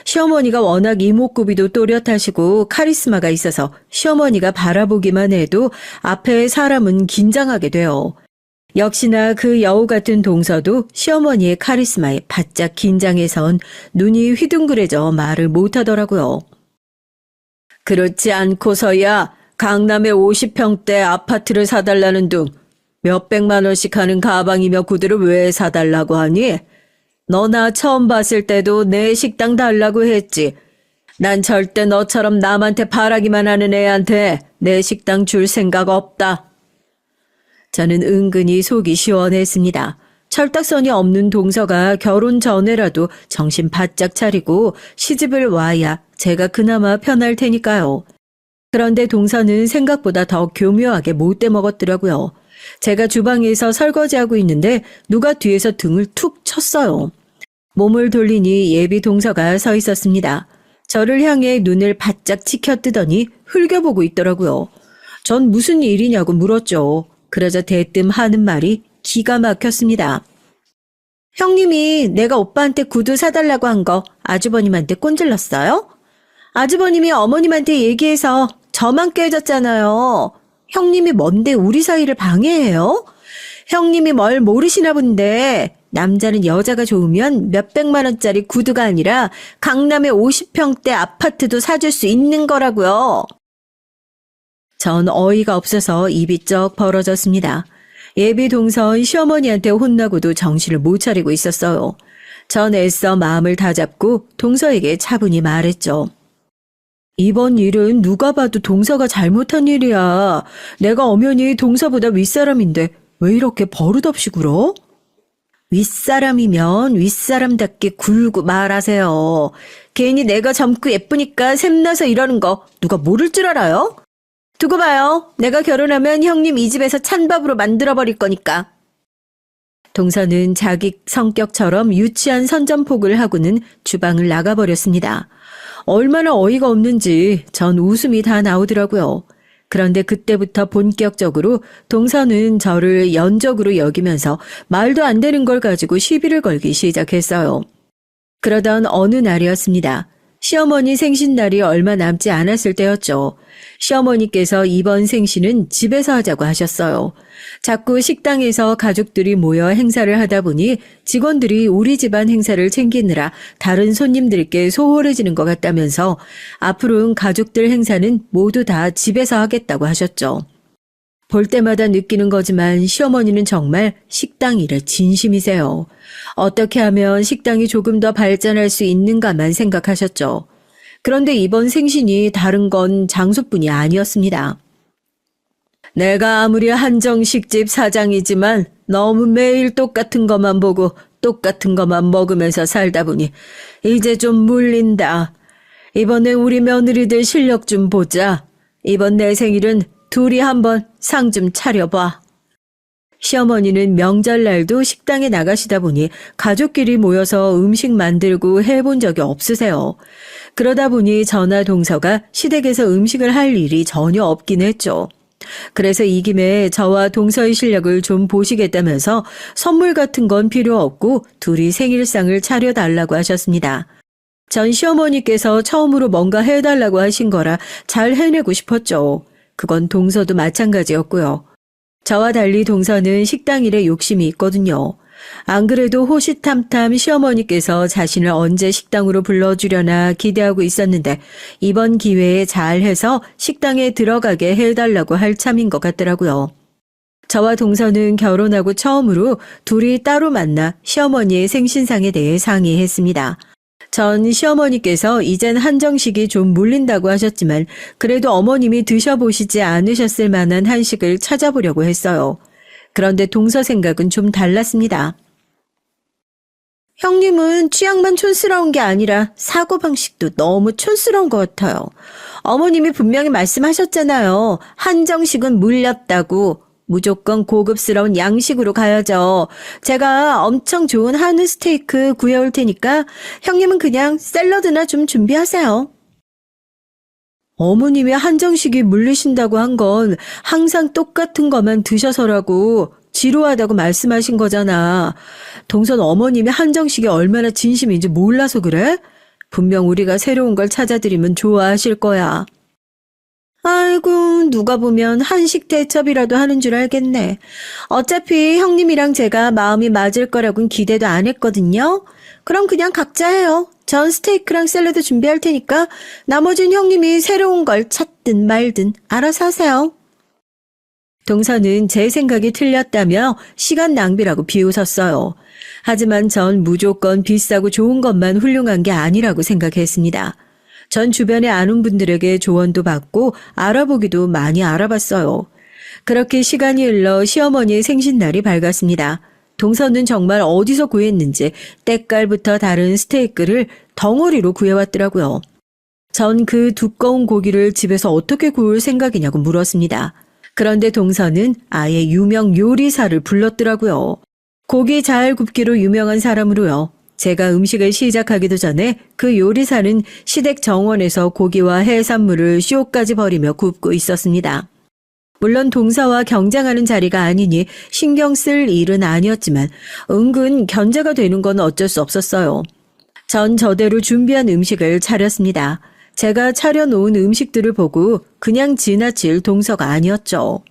시어머니가 워낙 이목구비도 또렷하시고 카리스마가 있어서 시어머니가 바라보기만 해도 앞에 사람은 긴장하게 돼요. 역시나 그 여우 같은 동서도 시어머니의 카리스마에 바짝 긴장해선 눈이 휘둥그레져 말을 못하더라고요. 그렇지 않고서야 강남에 50평대 아파트를 사달라는 둥 몇백만 원씩 하는 가방이며 구두를 왜 사달라고 하니? 너 나 처음 봤을 때도 내 식당 달라고 했지. 난 절대 너처럼 남한테 바라기만 하는 애한테 내 식당 줄 생각 없다. 저는 은근히 속이 시원했습니다. 철딱선이 없는 동서가 결혼 전에라도 정신 바짝 차리고 시집을 와야 제가 그나마 편할 테니까요. 그런데 동서는 생각보다 더 교묘하게 못돼 먹었더라고요. 제가 주방에서 설거지하고 있는데 누가 뒤에서 등을 툭 쳤어요. 몸을 돌리니 예비 동서가 서 있었습니다. 저를 향해 눈을 바짝 치켜뜨더니 흘겨보고 있더라고요. 전 무슨 일이냐고 물었죠. 그러자 대뜸 하는 말이 기가 막혔습니다. 형님이 내가 오빠한테 구두 사달라고 한 거 아주버님한테 꼰질렀어요? 아주버님이 어머님한테 얘기해서 저만 깨졌잖아요. 형님이 뭔데 우리 사이를 방해해요? 형님이 뭘 모르시나 본데 남자는 여자가 좋으면 몇백만 원짜리 구두가 아니라 강남의 50평대 아파트도 사줄 수 있는 거라고요. 전 어이가 없어서 입이 쩍 벌어졌습니다. 예비 동선 시어머니한테 혼나고도 정신을 못 차리고 있었어요. 전 애써 마음을 다잡고 동서에게 차분히 말했죠. 이번 일은 누가 봐도 동서가 잘못한 일이야. 내가 엄연히 동서보다 윗사람인데 왜 이렇게 버릇없이 굴어? 윗사람이면 윗사람답게 굴고 말하세요. 괜히 내가 젊고 예쁘니까 샘나서 이러는 거 누가 모를 줄 알아요? 두고 봐요. 내가 결혼하면 형님 이 집에서 찬밥으로 만들어버릴 거니까. 동서는 자기 성격처럼 유치한 선전포고를 하고는 주방을 나가버렸습니다. 얼마나 어이가 없는지 전 웃음이 다 나오더라고요. 그런데 그때부터 본격적으로 동서는 저를 연적으로 여기면서 말도 안 되는 걸 가지고 시비를 걸기 시작했어요. 그러던 어느 날이었습니다. 시어머니 생신날이 얼마 남지 않았을 때였죠. 시어머니께서 이번 생신은 집에서 하자고 하셨어요. 자꾸 식당에서 가족들이 모여 행사를 하다 보니 직원들이 우리 집안 행사를 챙기느라 다른 손님들께 소홀해지는 것 같다면서 앞으로는 가족들 행사는 모두 다 집에서 하겠다고 하셨죠. 볼 때마다 느끼는 거지만 시어머니는 정말 식당 일에 진심이세요. 어떻게 하면 식당이 조금 더 발전할 수 있는가만 생각하셨죠. 그런데 이번 생신이 다른 건 장소뿐이 아니었습니다. 내가 아무리 한정식집 사장이지만 너무 매일 똑같은 것만 보고 똑같은 것만 먹으면서 살다 보니 이제 좀 물린다. 이번에 우리 며느리들 실력 좀 보자. 이번 내 생일은 둘이 한번 상 좀 차려봐. 시어머니는 명절날도 식당에 나가시다 보니 가족끼리 모여서 음식 만들고 해본 적이 없으세요. 그러다 보니 저나 동서가 시댁에서 음식을 할 일이 전혀 없긴 했죠. 그래서 이 김에 저와 동서의 실력을 좀 보시겠다면서 선물 같은 건 필요 없고 둘이 생일상을 차려달라고 하셨습니다. 전 시어머니께서 처음으로 뭔가 해달라고 하신 거라 잘 해내고 싶었죠. 그건 동서도 마찬가지였고요. 저와 달리 동서는 식당 일에 욕심이 있거든요. 안 그래도 호시탐탐 시어머니께서 자신을 언제 식당으로 불러주려나 기대하고 있었는데 이번 기회에 잘해서 식당에 들어가게 해달라고 할 참인 것 같더라고요. 저와 동서는 결혼하고 처음으로 둘이 따로 만나 시어머니의 생신상에 대해 상의했습니다. 전 시어머니께서 이젠 한정식이 좀 물린다고 하셨지만 그래도 어머님이 드셔보시지 않으셨을 만한 한식을 찾아보려고 했어요. 그런데 동서 생각은 좀 달랐습니다. 형님은 취향만 촌스러운 게 아니라 사고방식도 너무 촌스러운 것 같아요. 어머님이 분명히 말씀하셨잖아요. 한정식은 물렸다고. 무조건 고급스러운 양식으로 가야죠. 제가 엄청 좋은 한우 스테이크 구해올 테니까 형님은 그냥 샐러드나 좀 준비하세요. 어머님이 한정식이 물리신다고 한 건 항상 똑같은 것만 드셔서라고 지루하다고 말씀하신 거잖아. 동선 어머님이 한정식이 얼마나 진심인지 몰라서 그래? 분명 우리가 새로운 걸 찾아드리면 좋아하실 거야. 아이고, 누가 보면 한식 대첩이라도 하는 줄 알겠네. 어차피 형님이랑 제가 마음이 맞을 거라고는 기대도 안 했거든요. 그럼 그냥 각자 해요. 전 스테이크랑 샐러드 준비할 테니까 나머지는 형님이 새로운 걸 찾든 말든 알아서 하세요. 동서는 제 생각이 틀렸다며 시간 낭비라고 비웃었어요. 하지만 전 무조건 비싸고 좋은 것만 훌륭한 게 아니라고 생각했습니다. 전 주변에 아는 분들에게 조언도 받고 알아보기도 많이 알아봤어요. 그렇게 시간이 흘러 시어머니의 생신날이 밝았습니다. 동서는 정말 어디서 구했는지 때깔부터 다른 스테이크를 덩어리로 구해왔더라고요. 전 그 두꺼운 고기를 집에서 어떻게 구울 생각이냐고 물었습니다. 그런데 동서는 아예 유명 요리사를 불렀더라고요. 고기 잘 굽기로 유명한 사람으로요. 제가 음식을 시작하기도 전에 그 요리사는 시댁 정원에서 고기와 해산물을 쇼까지 버리며 굽고 있었습니다. 물론 동서와 경쟁하는 자리가 아니니 신경 쓸 일은 아니었지만 은근 견제가 되는 건 어쩔 수 없었어요. 전 저대로 준비한 음식을 차렸습니다. 제가 차려놓은 음식들을 보고 그냥 지나칠 동서가 아니었죠.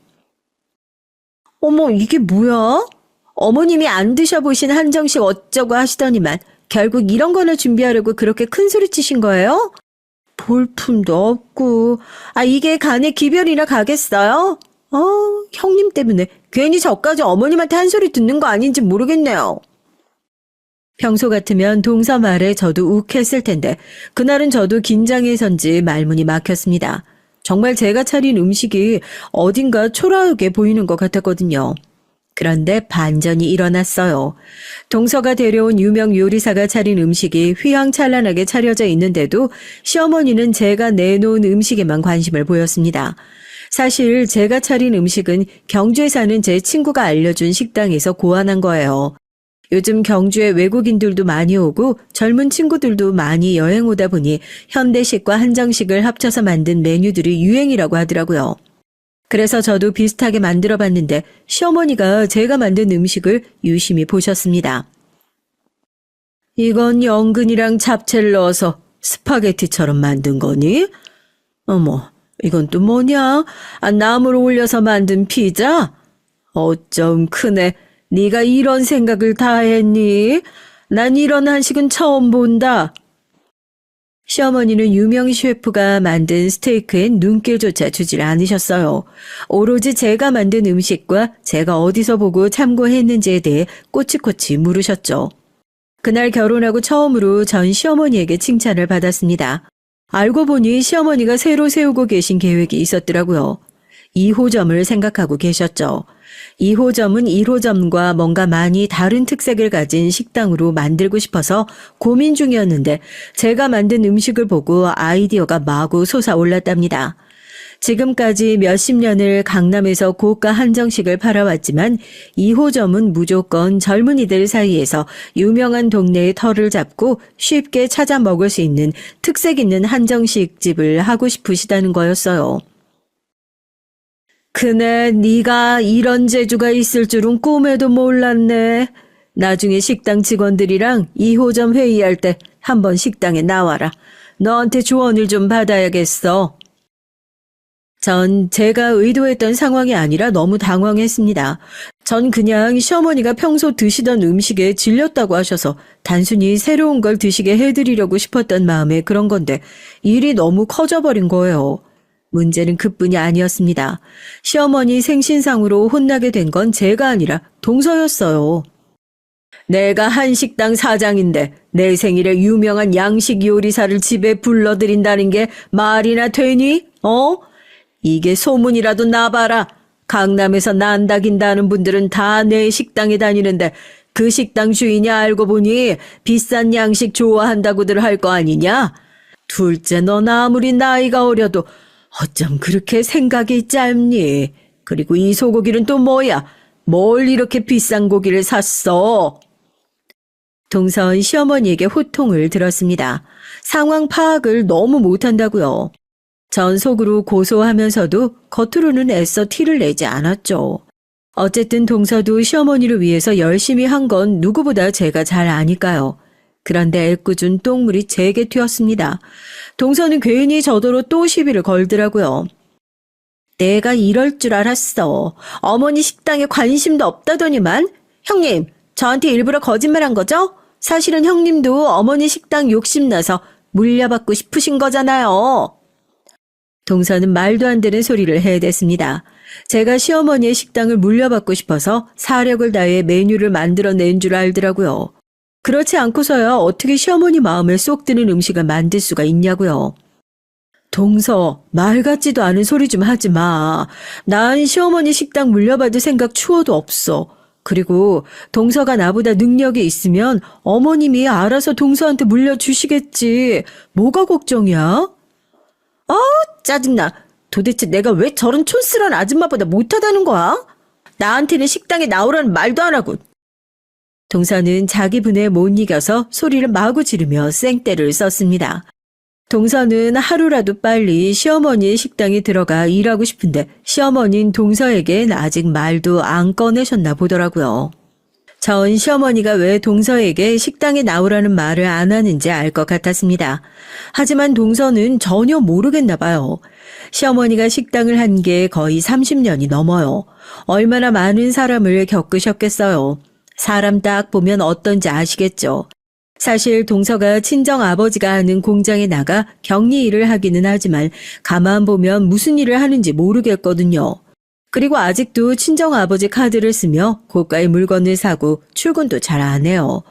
어머, 이게 뭐야? 어머님이 안 드셔보신 한정식 어쩌고 하시더니만 결국 이런 거나 준비하려고 그렇게 큰 소리 치신 거예요? 볼품도 없고, 이게 간에 기별이나 가겠어요? 형님 때문에 괜히 저까지 어머님한테 한 소리 듣는 거 아닌지 모르겠네요. 평소 같으면 동서 말에 저도 욱했을 텐데 그날은 저도 긴장해서인지 말문이 막혔습니다. 정말 제가 차린 음식이 어딘가 초라하게 보이는 것 같았거든요. 그런데 반전이 일어났어요. 동서가 데려온 유명 요리사가 차린 음식이 휘황찬란하게 차려져 있는데도 시어머니는 제가 내놓은 음식에만 관심을 보였습니다. 사실 제가 차린 음식은 경주에 사는 제 친구가 알려준 식당에서 고안한 거예요. 요즘 경주에 외국인들도 많이 오고 젊은 친구들도 많이 여행 오다 보니 현대식과 한정식을 합쳐서 만든 메뉴들이 유행이라고 하더라고요. 그래서 저도 비슷하게 만들어 봤는데 시어머니가 제가 만든 음식을 유심히 보셨습니다. 이건 연근이랑 잡채를 넣어서 스파게티처럼 만든 거니? 어머, 이건 또 뭐냐? 나물을 올려서 만든 피자? 어쩜 크네. 네가 이런 생각을 다 했니? 난 이런 한식은 처음 본다. 시어머니는 유명 셰프가 만든 스테이크엔 눈길조차 주질 않으셨어요. 오로지 제가 만든 음식과 제가 어디서 보고 참고했는지에 대해 꼬치꼬치 물으셨죠. 그날 결혼하고 처음으로 전 시어머니에게 칭찬을 받았습니다. 알고 보니 시어머니가 새로 세우고 계신 계획이 있었더라고요. 2호점을 생각하고 계셨죠. 2호점은 1호점과 뭔가 많이 다른 특색을 가진 식당으로 만들고 싶어서 고민 중이었는데 제가 만든 음식을 보고 아이디어가 마구 솟아올랐답니다. 지금까지 몇십 년을 강남에서 고가 한정식을 팔아왔지만 2호점은 무조건 젊은이들 사이에서 유명한 동네의 터를 잡고 쉽게 찾아 먹을 수 있는 특색 있는 한정식 집을 하고 싶으시다는 거였어요. 그네 네가 이런 재주가 있을 줄은 꿈에도 몰랐네. 나중에 식당 직원들이랑 2호점 회의할 때 한번 식당에 나와라. 너한테 조언을 좀 받아야겠어. 전 제가 의도했던 상황이 아니라 너무 당황했습니다. 전 그냥 시어머니가 평소 드시던 음식에 질렸다고 하셔서 단순히 새로운 걸 드시게 해드리려고 싶었던 마음에 그런 건데 일이 너무 커져버린 거예요. 문제는 그뿐이 아니었습니다. 시어머니 생신상으로 혼나게 된 건 제가 아니라 동서였어요. 내가 한식당 사장인데 내 생일에 유명한 양식 요리사를 집에 불러들인다는 게 말이나 되니? 이게 소문이라도 나봐라. 강남에서 난다긴다는 분들은 다 내 식당에 다니는데 그 식당 주인이 알고 보니 비싼 양식 좋아한다고들 할 거 아니냐? 둘째, 넌 아무리 나이가 어려도 어쩜 그렇게 생각이 짧니? 그리고 이 소고기는 또 뭐야? 뭘 이렇게 비싼 고기를 샀어? 동선 시어머니에게 호통을 들었습니다. 상황 파악을 너무 못한다고요. 전 속으로 고소하면서도 겉으로는 애써 티를 내지 않았죠. 어쨌든 동서도 시어머니를 위해서 열심히 한 건 누구보다 제가 잘 아니까요. 그런데 애꿎은 똥물이 제게 튀었습니다. 동서는 괜히 저더러 또 시비를 걸더라고요. 내가 이럴 줄 알았어. 어머니 식당에 관심도 없다더니만. 형님, 저한테 일부러 거짓말한 거죠? 사실은 형님도 어머니 식당 욕심나서 물려받고 싶으신 거잖아요. 동서는 말도 안 되는 소리를 해댔습니다. 제가 시어머니의 식당을 물려받고 싶어서 사력을 다해 메뉴를 만들어낸 줄 알더라고요. 그렇지 않고서야 어떻게 시어머니 마음에 쏙 드는 음식을 만들 수가 있냐고요. 동서, 말 같지도 않은 소리 좀 하지 마. 난 시어머니 식당 물려받을 생각 추워도 없어. 그리고 동서가 나보다 능력이 있으면 어머님이 알아서 동서한테 물려주시겠지. 뭐가 걱정이야? 짜증나. 도대체 내가 왜 저런 촌스러운 아줌마보다 못하다는 거야? 나한테는 식당에 나오라는 말도 안 하고. 동서는 자기 분에 못 이겨서 소리를 마구 지르며 쌩떼를 썼습니다. 동서는 하루라도 빨리 시어머니의 식당에 들어가 일하고 싶은데 시어머니는 동서에겐 아직 말도 안 꺼내셨나 보더라고요. 전 시어머니가 왜 동서에게 식당에 나오라는 말을 안 하는지 알 것 같았습니다. 하지만 동서는 전혀 모르겠나 봐요. 시어머니가 식당을 한 게 거의 30년이 넘어요. 얼마나 많은 사람을 겪으셨겠어요. 사람 딱 보면 어떤지 아시겠죠. 사실 동서가 친정 아버지가 하는 공장에 나가 격리 일을 하기는 하지만 가만 보면 무슨 일을 하는지 모르겠거든요. 그리고 아직도 친정 아버지 카드를 쓰며 고가의 물건을 사고 출근도 잘 안 해요.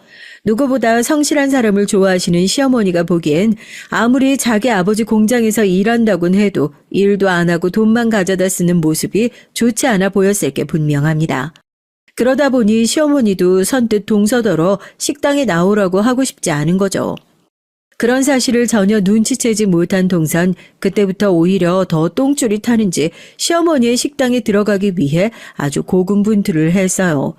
누구보다 성실한 사람을 좋아하시는 시어머니가 보기엔 아무리 자기 아버지 공장에서 일한다곤 해도 일도 안 하고 돈만 가져다 쓰는 모습이 좋지 않아 보였을 게 분명합니다. 그러다 보니 시어머니도 선뜻 동서더러 식당에 나오라고 하고 싶지 않은 거죠. 그런 사실을 전혀 눈치채지 못한 동선, 그때부터 오히려 더 똥줄이 타는지 시어머니의 식당에 들어가기 위해 아주 고군분투를 했어요.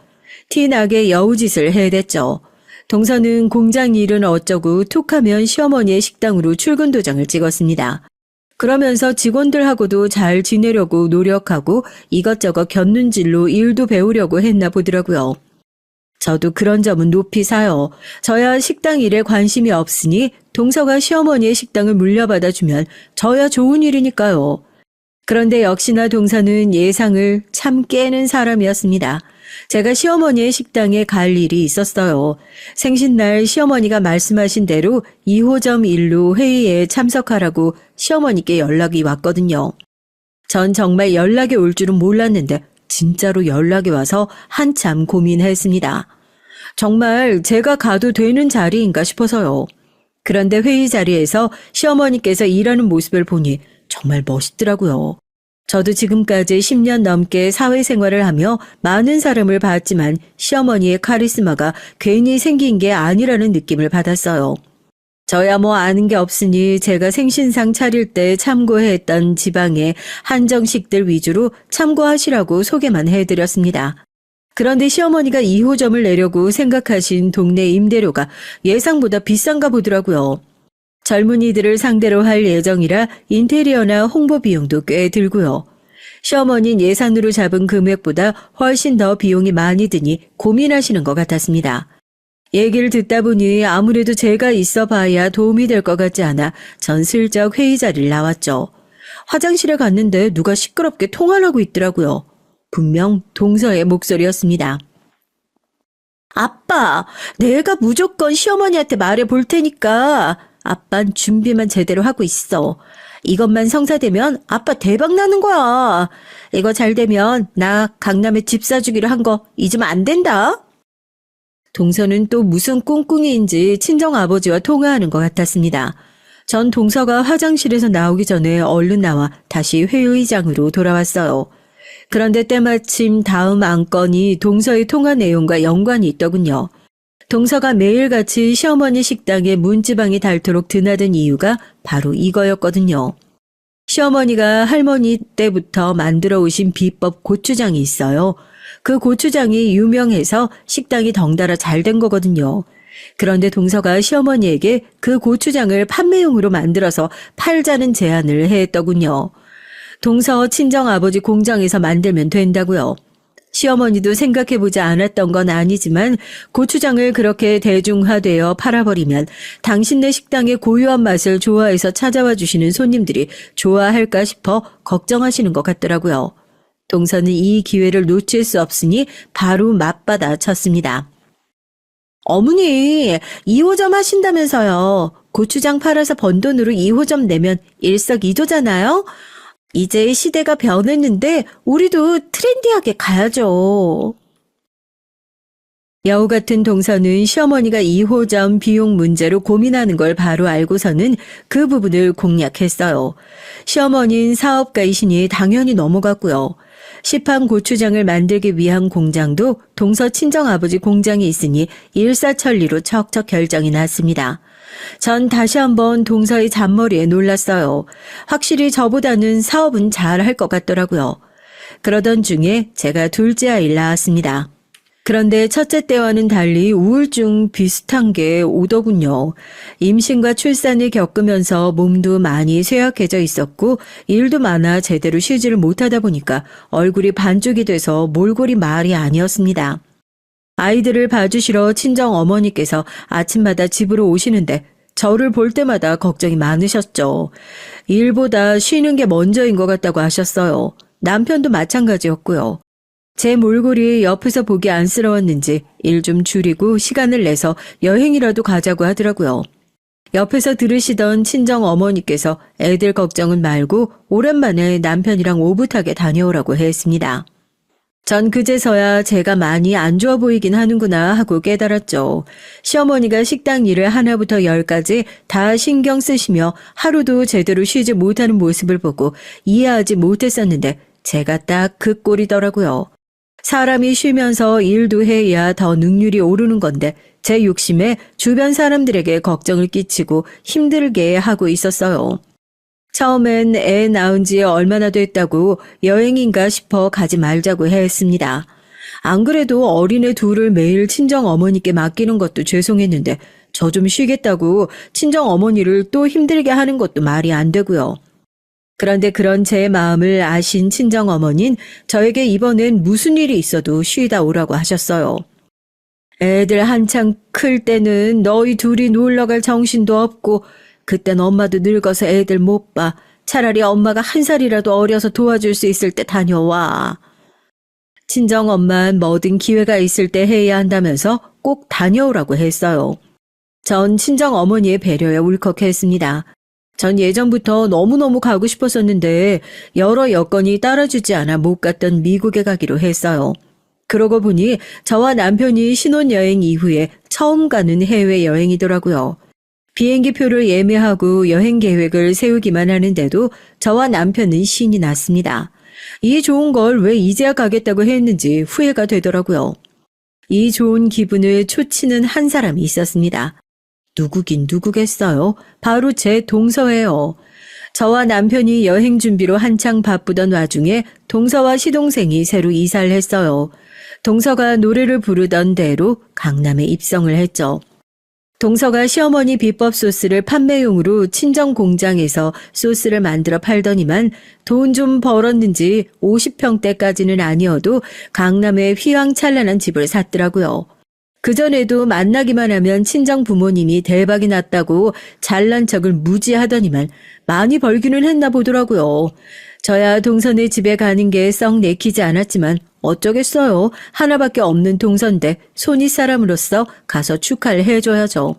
티나게 여우짓을 해댔죠. 동서는 공장 일은 어쩌고 툭하면 시어머니의 식당으로 출근 도장을 찍었습니다. 그러면서 직원들하고도 잘 지내려고 노력하고 이것저것 곁눈질로 일도 배우려고 했나 보더라고요. 저도 그런 점은 높이 사요. 저야 식당 일에 관심이 없으니 동서가 시어머니의 식당을 물려받아 주면 저야 좋은 일이니까요. 그런데 역시나 동서는 예상을 참 깨는 사람이었습니다. 제가 시어머니의 식당에 갈 일이 있었어요. 생신날 시어머니가 말씀하신 대로 2호점 일로 회의에 참석하라고 시어머니께 연락이 왔거든요. 전 정말 연락이 올 줄은 몰랐는데 진짜로 연락이 와서 한참 고민했습니다. 정말 제가 가도 되는 자리인가 싶어서요. 그런데 회의 자리에서 시어머니께서 일하는 모습을 보니 정말 멋있더라고요. 저도 지금까지 10년 넘게 사회생활을 하며 많은 사람을 봤지만 시어머니의 카리스마가 괜히 생긴 게 아니라는 느낌을 받았어요. 저야 뭐 아는 게 없으니 제가 생신상 차릴 때 참고했던 지방의 한정식들 위주로 참고하시라고 소개만 해드렸습니다. 그런데 시어머니가 2호점을 내려고 생각하신 동네 임대료가 예상보다 비싼가 보더라고요. 젊은이들을 상대로 할 예정이라 인테리어나 홍보 비용도 꽤 들고요. 시어머니는 예산으로 잡은 금액보다 훨씬 더 비용이 많이 드니 고민하시는 것 같았습니다. 얘기를 듣다 보니 아무래도 제가 있어 봐야 도움이 될 것 같지 않아 전 슬쩍 회의 자리를 나왔죠. 화장실에 갔는데 누가 시끄럽게 통화를 하고 있더라고요. 분명 동서의 목소리였습니다. 아빠, 내가 무조건 시어머니한테 말해 볼 테니까 아빤 준비만 제대로 하고 있어. 이것만 성사되면 아빠 대박 나는 거야. 이거 잘 되면 나 강남에 집 사주기로 한 거 잊으면 안 된다. 동서는 또 무슨 꿍꿍이인지 친정아버지와 통화하는 것 같았습니다. 전 동서가 화장실에서 나오기 전에 얼른 나와 다시 회의장으로 돌아왔어요. 그런데 때마침 다음 안건이 동서의 통화 내용과 연관이 있더군요. 동서가 매일같이 시어머니 식당에 문지방이 닳도록 드나든 이유가 바로 이거였거든요. 시어머니가 할머니 때부터 만들어 오신 비법 고추장이 있어요. 그 고추장이 유명해서 식당이 덩달아 잘 된 거거든요. 그런데 동서가 시어머니에게 그 고추장을 판매용으로 만들어서 팔자는 제안을 했더군요. 동서 친정아버지 공장에서 만들면 된다고요. 시어머니도 생각해보지 않았던 건 아니지만 고추장을 그렇게 대중화되어 팔아버리면 당신네 식당의 고유한 맛을 좋아해서 찾아와 주시는 손님들이 좋아할까 싶어 걱정하시는 것 같더라고요. 동서는 이 기회를 놓칠 수 없으니 바로 맞받아 쳤습니다. 어머니, 2호점 하신다면서요. 고추장 팔아서 번 돈으로 2호점 내면 일석이조잖아요. 이제 시대가 변했는데 우리도 트렌디하게 가야죠. 여우 같은 동서는 시어머니가 2호점 비용 문제로 고민하는 걸 바로 알고서는 그 부분을 공략했어요. 시어머니는 사업가이시니 당연히 넘어갔고요. 시판 고추장을 만들기 위한 공장도 동서 친정아버지 공장이 있으니 일사천리로 척척 결정이 났습니다. 전 다시 한번 동서의 잔머리에 놀랐어요. 확실히 저보다는 사업은 잘 할 것 같더라고요. 그러던 중에 제가 둘째 아이를 낳았습니다. 그런데 첫째 때와는 달리 우울증 비슷한 게 오더군요. 임신과 출산을 겪으면서 몸도 많이 쇠약해져 있었고 일도 많아 제대로 쉬지를 못하다 보니까 얼굴이 반쪽이 돼서 몰골이 말이 아니었습니다. 아이들을 봐주시러 친정 어머니께서 아침마다 집으로 오시는데 저를 볼 때마다 걱정이 많으셨죠. 일보다 쉬는 게 먼저인 것 같다고 하셨어요. 남편도 마찬가지였고요. 제 몰골이 옆에서 보기 안쓰러웠는지 일 좀 줄이고 시간을 내서 여행이라도 가자고 하더라고요. 옆에서 들으시던 친정 어머니께서 애들 걱정은 말고 오랜만에 남편이랑 오붓하게 다녀오라고 했습니다. 전 그제서야 제가 많이 안 좋아 보이긴 하는구나 하고 깨달았죠. 시어머니가 식당 일을 하나부터 열까지 다 신경 쓰시며 하루도 제대로 쉬지 못하는 모습을 보고 이해하지 못했었는데 제가 딱 그 꼴이더라고요. 사람이 쉬면서 일도 해야 더 능률이 오르는 건데 제 욕심에 주변 사람들에게 걱정을 끼치고 힘들게 하고 있었어요. 처음엔 애 낳은 지 얼마나 됐다고 여행인가 싶어 가지 말자고 했습니다. 안 그래도 어린애 둘을 매일 친정 어머니께 맡기는 것도 죄송했는데 저 좀 쉬겠다고 친정 어머니를 또 힘들게 하는 것도 말이 안 되고요. 그런데 그런 제 마음을 아신 친정 어머니는 저에게 이번엔 무슨 일이 있어도 쉬다 오라고 하셨어요. 애들 한창 클 때는 너희 둘이 놀러 갈 정신도 없고 그땐 엄마도 늙어서 애들 못 봐. 차라리 엄마가 한 살이라도 어려서 도와줄 수 있을 때 다녀와. 친정 엄마는 뭐든 기회가 있을 때 해야 한다면서 꼭 다녀오라고 했어요. 전 친정 어머니의 배려에 울컥했습니다. 전 예전부터 너무너무 가고 싶었었는데 여러 여건이 따라주지 않아 못 갔던 미국에 가기로 했어요. 그러고 보니 저와 남편이 신혼여행 이후에 처음 가는 해외여행이더라고요. 비행기표를 예매하고 여행 계획을 세우기만 하는데도 저와 남편은 신이 났습니다. 이 좋은 걸 왜 이제야 가겠다고 했는지 후회가 되더라고요. 이 좋은 기분을 초치는 한 사람이 있었습니다. 누구긴 누구겠어요? 바로 제 동서예요. 저와 남편이 여행 준비로 한창 바쁘던 와중에 동서와 시동생이 새로 이사를 했어요. 동서가 노래를 부르던 대로 강남에 입성을 했죠. 동서가 시어머니 비법 소스를 판매용으로 친정 공장에서 소스를 만들어 팔더니만 돈 좀 벌었는지 50평대까지는 아니어도 강남에 휘황찬란한 집을 샀더라고요. 그전에도 만나기만 하면 친정 부모님이 대박이 났다고 잘난 척을 무지하더니만 많이 벌기는 했나 보더라고요. 저야 동선의 집에 가는 게 썩 내키지 않았지만 어쩌겠어요. 하나밖에 없는 동선인데 손윗 사람으로서 가서 축하를 해줘야죠.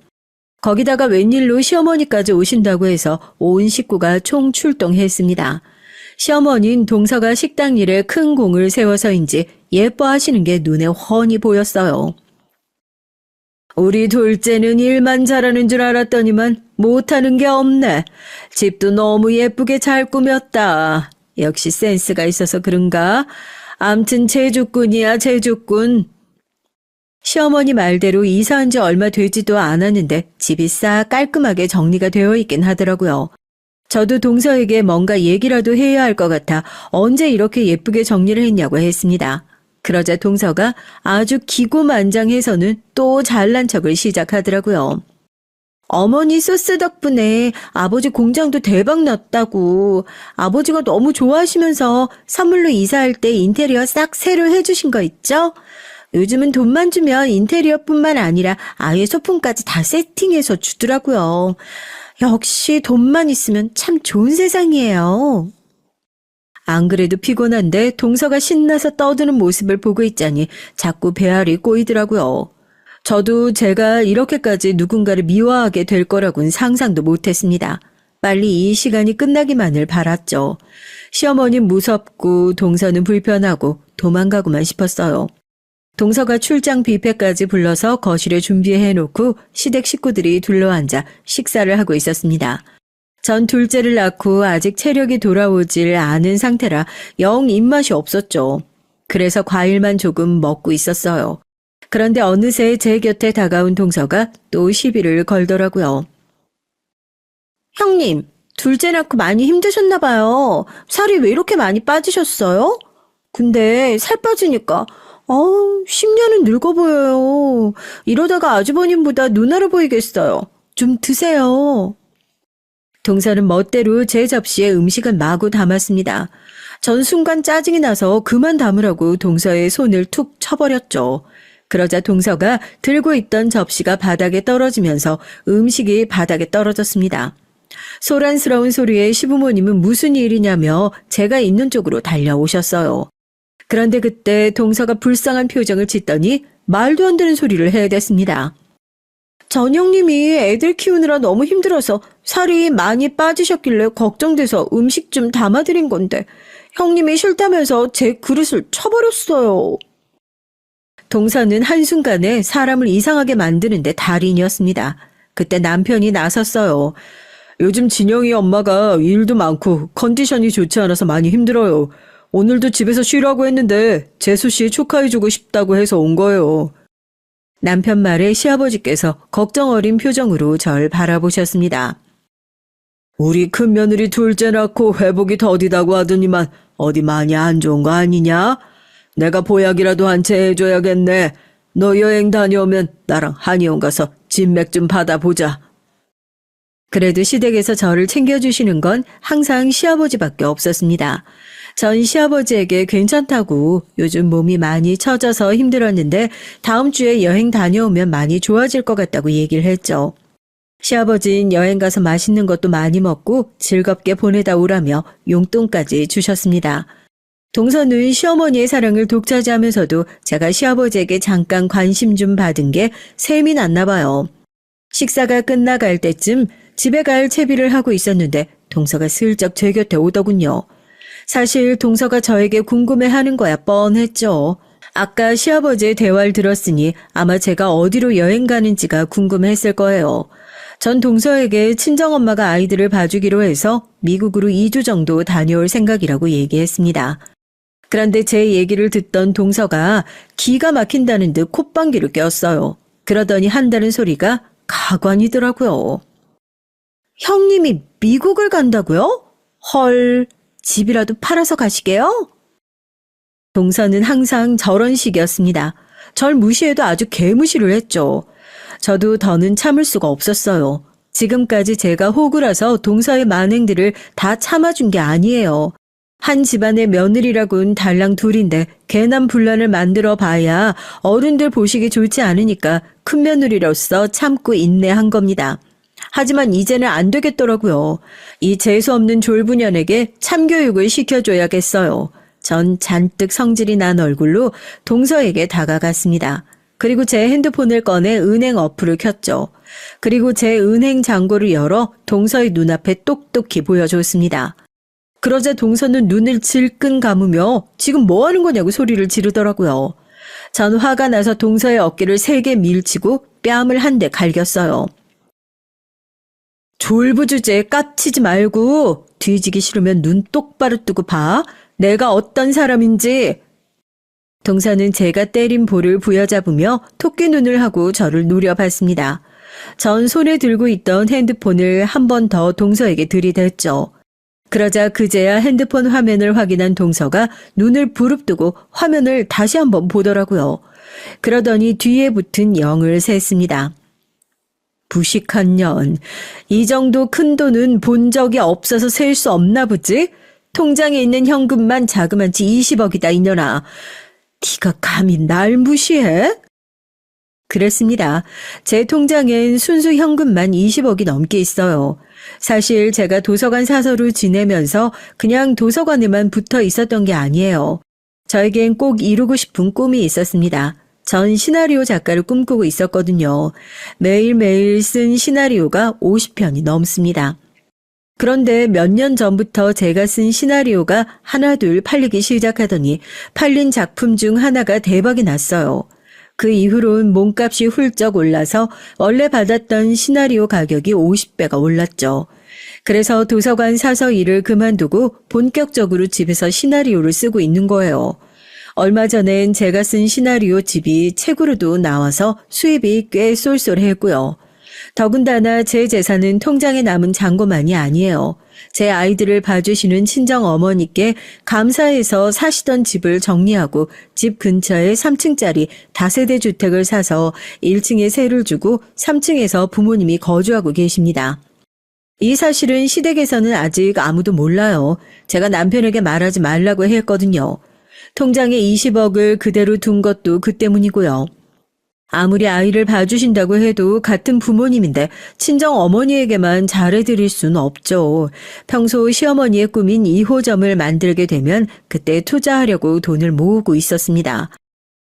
거기다가 웬일로 시어머니까지 오신다고 해서 온 식구가 총 출동했습니다. 시어머니는 동서가 식당 일에 큰 공을 세워서인지 예뻐하시는 게 눈에 훤히 보였어요. 우리 둘째는 일만 잘하는 줄 알았더니만 못하는 게 없네. 집도 너무 예쁘게 잘 꾸몄다. 역시 센스가 있어서 그런가? 암튼 제주꾼이야, 제주꾼. 시어머니 말대로 이사한 지 얼마 되지도 않았는데 집이 싹 깔끔하게 정리가 되어 있긴 하더라고요. 저도 동서에게 뭔가 얘기라도 해야 할 것 같아 언제 이렇게 예쁘게 정리를 했냐고 했습니다. 그러자 동서가 아주 기고만장해서는 또 잘난 척을 시작하더라고요. 어머니 소스 덕분에 아버지 공장도 대박 났다고. 아버지가 너무 좋아하시면서 선물로 이사할 때 인테리어 싹 새로 해주신 거 있죠? 요즘은 돈만 주면 인테리어뿐만 아니라 아예 소품까지 다 세팅해서 주더라고요. 역시 돈만 있으면 참 좋은 세상이에요. 안 그래도 피곤한데 동서가 신나서 떠드는 모습을 보고 있자니 자꾸 배알이 꼬이더라고요. 저도 제가 이렇게까지 누군가를 미워하게 될 거라고는 상상도 못했습니다. 빨리 이 시간이 끝나기만을 바랐죠. 시어머니는 무섭고 동서는 불편하고 도망가고만 싶었어요. 동서가 출장 뷔페까지 불러서 거실에 준비해놓고 시댁 식구들이 둘러앉아 식사를 하고 있었습니다. 전 둘째를 낳고 아직 체력이 돌아오질 않은 상태라 영 입맛이 없었죠. 그래서 과일만 조금 먹고 있었어요. 그런데 어느새 제 곁에 다가온 동서가 또 시비를 걸더라고요. 형님, 둘째 낳고 많이 힘드셨나 봐요. 살이 왜 이렇게 많이 빠지셨어요? 근데 살 빠지니까 10년은 늙어 보여요. 이러다가 아주버님보다 누나로 보이겠어요. 좀 드세요. 동서는 멋대로 제 접시에 음식을 마구 담았습니다. 전 순간 짜증이 나서 그만 담으라고 동서의 손을 툭 쳐버렸죠. 그러자 동서가 들고 있던 접시가 바닥에 떨어지면서 음식이 바닥에 떨어졌습니다. 소란스러운 소리에 시부모님은 무슨 일이냐며 제가 있는 쪽으로 달려오셨어요. 그런데 그때 동서가 불쌍한 표정을 짓더니 말도 안 되는 소리를 해댔습니다. 전 형님이 애들 키우느라 너무 힘들어서 살이 많이 빠지셨길래 걱정돼서 음식 좀 담아드린 건데 형님이 싫다면서 제 그릇을 쳐버렸어요. 동서는 한순간에 사람을 이상하게 만드는데 달인이었습니다. 그때 남편이 나섰어요. 요즘 진영이 엄마가 일도 많고 컨디션이 좋지 않아서 많이 힘들어요. 오늘도 집에서 쉬라고 했는데 재수 씨 축하해주고 싶다고 해서 온 거예요. 남편 말에 시아버지께서 걱정 어린 표정으로 절 바라보셨습니다. 우리 큰며느리 둘째 낳고 회복이 더디다고 하더니만 어디 많이 안 좋은 거 아니냐? 내가 보약이라도 한 채 해줘야겠네. 너 여행 다녀오면 나랑 한의원 가서 진맥 좀 받아보자. 그래도 시댁에서 저를 챙겨주시는 건 항상 시아버지밖에 없었습니다. 전 시아버지에게 괜찮다고 요즘 몸이 많이 처져서 힘들었는데 다음 주에 여행 다녀오면 많이 좋아질 것 같다고 얘기를 했죠. 시아버지는 여행 가서 맛있는 것도 많이 먹고 즐겁게 보내다 오라며 용돈까지 주셨습니다. 동서는 시어머니의 사랑을 독차지하면서도 제가 시아버지에게 잠깐 관심 좀 받은 게 셈이 났나 봐요. 식사가 끝나갈 때쯤 집에 갈 채비를 하고 있었는데 동서가 슬쩍 제 곁에 오더군요. 사실 동서가 저에게 궁금해하는 거야 뻔했죠. 아까 시아버지의 대화를 들었으니 아마 제가 어디로 여행 가는지가 궁금했을 거예요. 전 동서에게 친정엄마가 아이들을 봐주기로 해서 미국으로 2주 정도 다녀올 생각이라고 얘기했습니다. 그런데 제 얘기를 듣던 동서가 기가 막힌다는 듯 콧방귀를 꼈어요. 그러더니 한다는 소리가 가관이더라고요. 형님이 미국을 간다고요? 헐, 집이라도 팔아서 가시게요? 동서는 항상 저런 식이었습니다. 절 무시해도 아주 개무시를 했죠. 저도 더는 참을 수가 없었어요. 지금까지 제가 호구라서 동서의 만행들을 다 참아준 게 아니에요. 한 집안의 며느리라곤 달랑 둘인데 괜한 분란을 만들어 봐야 어른들 보시기 좋지 않으니까 큰 며느리로서 참고 인내한 겁니다. 하지만 이제는 안 되겠더라고요. 이 재수없는 졸부년에게 참교육을 시켜줘야겠어요. 전 잔뜩 성질이 난 얼굴로 동서에게 다가갔습니다. 그리고 제 핸드폰을 꺼내 은행 어플을 켰죠. 그리고 제 은행 잔고를 열어 동서의 눈앞에 똑똑히 보여줬습니다. 그러자 동서는 눈을 질끈 감으며 지금 뭐 하는 거냐고 소리를 지르더라고요. 전 화가 나서 동서의 어깨를 세게 밀치고 뺨을 한 대 갈겼어요. 졸부주제 깝치지 말고 뒤지기 싫으면 눈 똑바로 뜨고 봐. 내가 어떤 사람인지. 동서는 제가 때린 볼을 부여잡으며 토끼 눈을 하고 저를 노려봤습니다. 전 손에 들고 있던 핸드폰을 한 번 더 동서에게 들이댔죠. 그러자 그제야 핸드폰 화면을 확인한 동서가 눈을 부릅뜨고 화면을 다시 한번 보더라고요. 그러더니 뒤에 붙은 0을 셌습니다. 부식한 년. 이 정도 큰 돈은 본 적이 없어서 셀 수 없나 보지? 통장에 있는 현금만 자그만치 20억이다 이년아. 네가 감히 날 무시해? 그랬습니다. 제 통장엔 순수 현금만 20억이 넘게 있어요. 사실 제가 도서관 사서로 지내면서 그냥 도서관에만 붙어 있었던 게 아니에요. 저에겐 꼭 이루고 싶은 꿈이 있었습니다. 전 시나리오 작가를 꿈꾸고 있었거든요. 매일매일 쓴 시나리오가 50편이 넘습니다. 그런데 몇 년 전부터 제가 쓴 시나리오가 하나둘 팔리기 시작하더니 팔린 작품 중 하나가 대박이 났어요. 그 이후론 몸값이 훌쩍 올라서 원래 받았던 시나리오 가격이 50배가 올랐죠. 그래서 도서관 사서 일을 그만두고 본격적으로 집에서 시나리오를 쓰고 있는 거예요. 얼마 전엔 제가 쓴 시나리오 집이 책으로도 나와서 수입이 꽤 쏠쏠했고요. 더군다나 제 재산은 통장에 남은 잔고만이 아니에요. 제 아이들을 봐주시는 친정 어머니께 감사해서 사시던 집을 정리하고 집 근처에 3층짜리 다세대 주택을 사서 1층에 세를 주고 3층에서 부모님이 거주하고 계십니다. 이 사실은 시댁에서는 아직 아무도 몰라요. 제가 남편에게 말하지 말라고 했거든요. 통장에 20억을 그대로 둔 것도 그 때문이고요. 아무리 아이를 봐주신다고 해도 같은 부모님인데 친정 어머니에게만 잘해드릴 수는 없죠. 평소 시어머니의 꿈인 2호점을 만들게 되면 그때 투자하려고 돈을 모으고 있었습니다.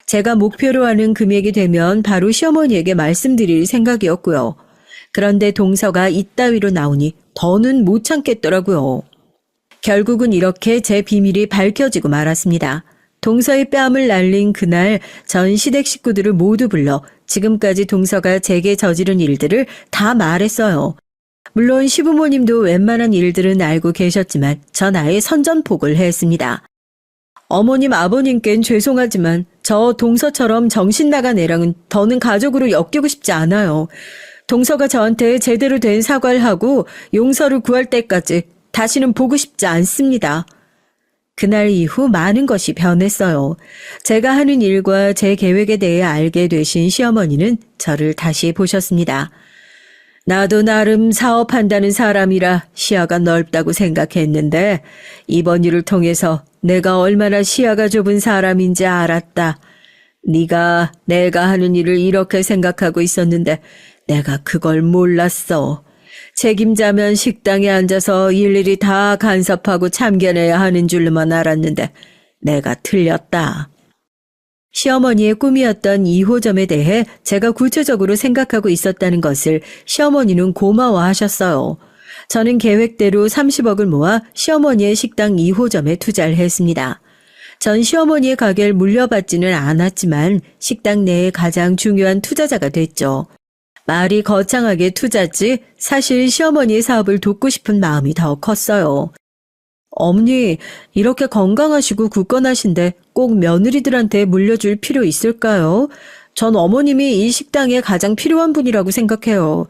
제가 목표로 하는 금액이 되면 바로 시어머니에게 말씀드릴 생각이었고요. 그런데 동서가 이따위로 나오니 더는 못 참겠더라고요. 결국은 이렇게 제 비밀이 밝혀지고 말았습니다. 동서의 뺨을 날린 그날 전 시댁 식구들을 모두 불러 지금까지 동서가 제게 저지른 일들을 다 말했어요. 물론 시부모님도 웬만한 일들은 알고 계셨지만 전 아예 선전포고를 했습니다. 어머님 아버님께는 죄송하지만 저 동서처럼 정신 나간 애랑은 더는 가족으로 엮이고 싶지 않아요. 동서가 저한테 제대로 된 사과를 하고 용서를 구할 때까지 다시는 보고 싶지 않습니다. 그날 이후 많은 것이 변했어요. 제가 하는 일과 제 계획에 대해 알게 되신 시어머니는 저를 다시 보셨습니다. 나도 나름 사업한다는 사람이라 시야가 넓다고 생각했는데 이번 일을 통해서 내가 얼마나 시야가 좁은 사람인지 알았다. 네가 내가 하는 일을 이렇게 생각하고 있었는데 내가 그걸 몰랐어. 책임자면 식당에 앉아서 일일이 다 간섭하고 참견해야 하는 줄로만 알았는데 내가 틀렸다. 시어머니의 꿈이었던 2호점에 대해 제가 구체적으로 생각하고 있었다는 것을 시어머니는 고마워하셨어요. 저는 계획대로 30억을 모아 시어머니의 식당 2호점에 투자를 했습니다. 전 시어머니의 가게를 물려받지는 않았지만 식당 내의 가장 중요한 투자자가 됐죠. 말이 거창하게 투자지 사실 시어머니의 사업을 돕고 싶은 마음이 더 컸어요. 어머니, 이렇게 건강하시고 굳건하신데 꼭 며느리들한테 물려줄 필요 있을까요? 전 어머님이 이 식당에 가장 필요한 분이라고 생각해요.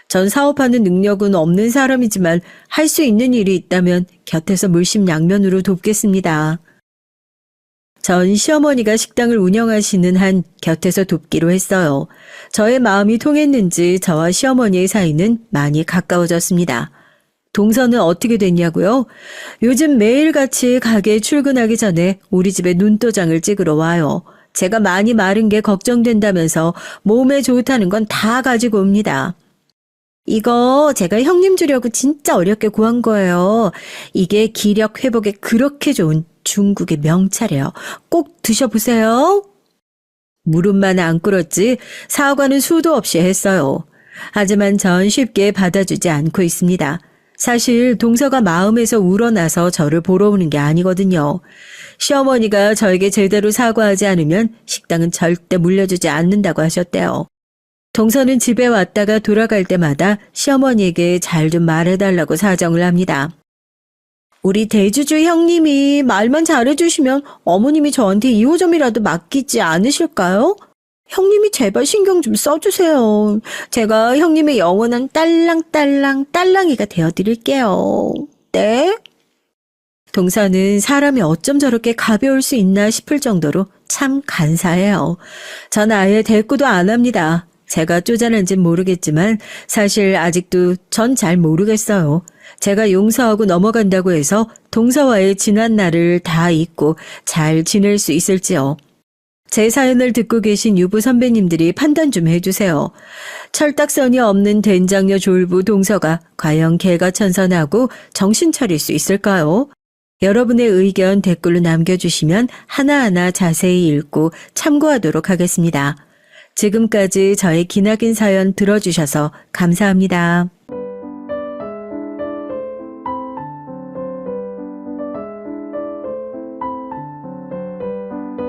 전 사업하는 능력은 없는 사람이지만 할 수 있는 일이 있다면 곁에서 물심양면으로 돕겠습니다. 전 시어머니가 식당을 운영하시는 한 곁에서 돕기로 했어요. 저의 마음이 통했는지 저와 시어머니의 사이는 많이 가까워졌습니다. 동서는 어떻게 됐냐고요? 요즘 매일같이 가게에 출근하기 전에 우리 집에 눈도장을 찍으러 와요. 제가 많이 마른 게 걱정된다면서 몸에 좋다는 건 다 가지고 옵니다. 이거 제가 형님 주려고 진짜 어렵게 구한 거예요. 이게 기력 회복에 그렇게 좋은 중국의 명차래요. 꼭 드셔보세요. 무릎만 안 꿇었지 사과는 수도 없이 했어요. 하지만 전 쉽게 받아주지 않고 있습니다. 사실 동서가 마음에서 우러나서 저를 보러 오는 게 아니거든요. 시어머니가 저에게 제대로 사과하지 않으면 식당은 절대 물려주지 않는다고 하셨대요. 동서는 집에 왔다가 돌아갈 때마다 시어머니에게 잘 좀 말해달라고 사정을 합니다. 우리 대주주 형님이 말만 잘해주시면 어머님이 저한테 2호점이라도 맡기지 않으실까요? 형님이 제발 신경 좀 써주세요. 제가 형님의 영원한 딸랑이가 되어드릴게요. 네? 동서는 사람이 어쩜 저렇게 가벼울 수 있나 싶을 정도로 참 간사해요. 전 아예 대꾸도 안 합니다. 제가 쪼잔한진 모르겠지만 사실 아직도 전 잘 모르겠어요. 제가 용서하고 넘어간다고 해서 동서와의 지난 날을 다 잊고 잘 지낼 수 있을지요. 제 사연을 듣고 계신 유부 선배님들이 판단 좀 해주세요. 철딱선이 없는 된장녀 졸부 동서가 과연 개가천선하고 정신 차릴 수 있을까요? 여러분의 의견 댓글로 남겨주시면 하나하나 자세히 읽고 참고하도록 하겠습니다. 지금까지 저의 기나긴 사연 들어주셔서 감사합니다.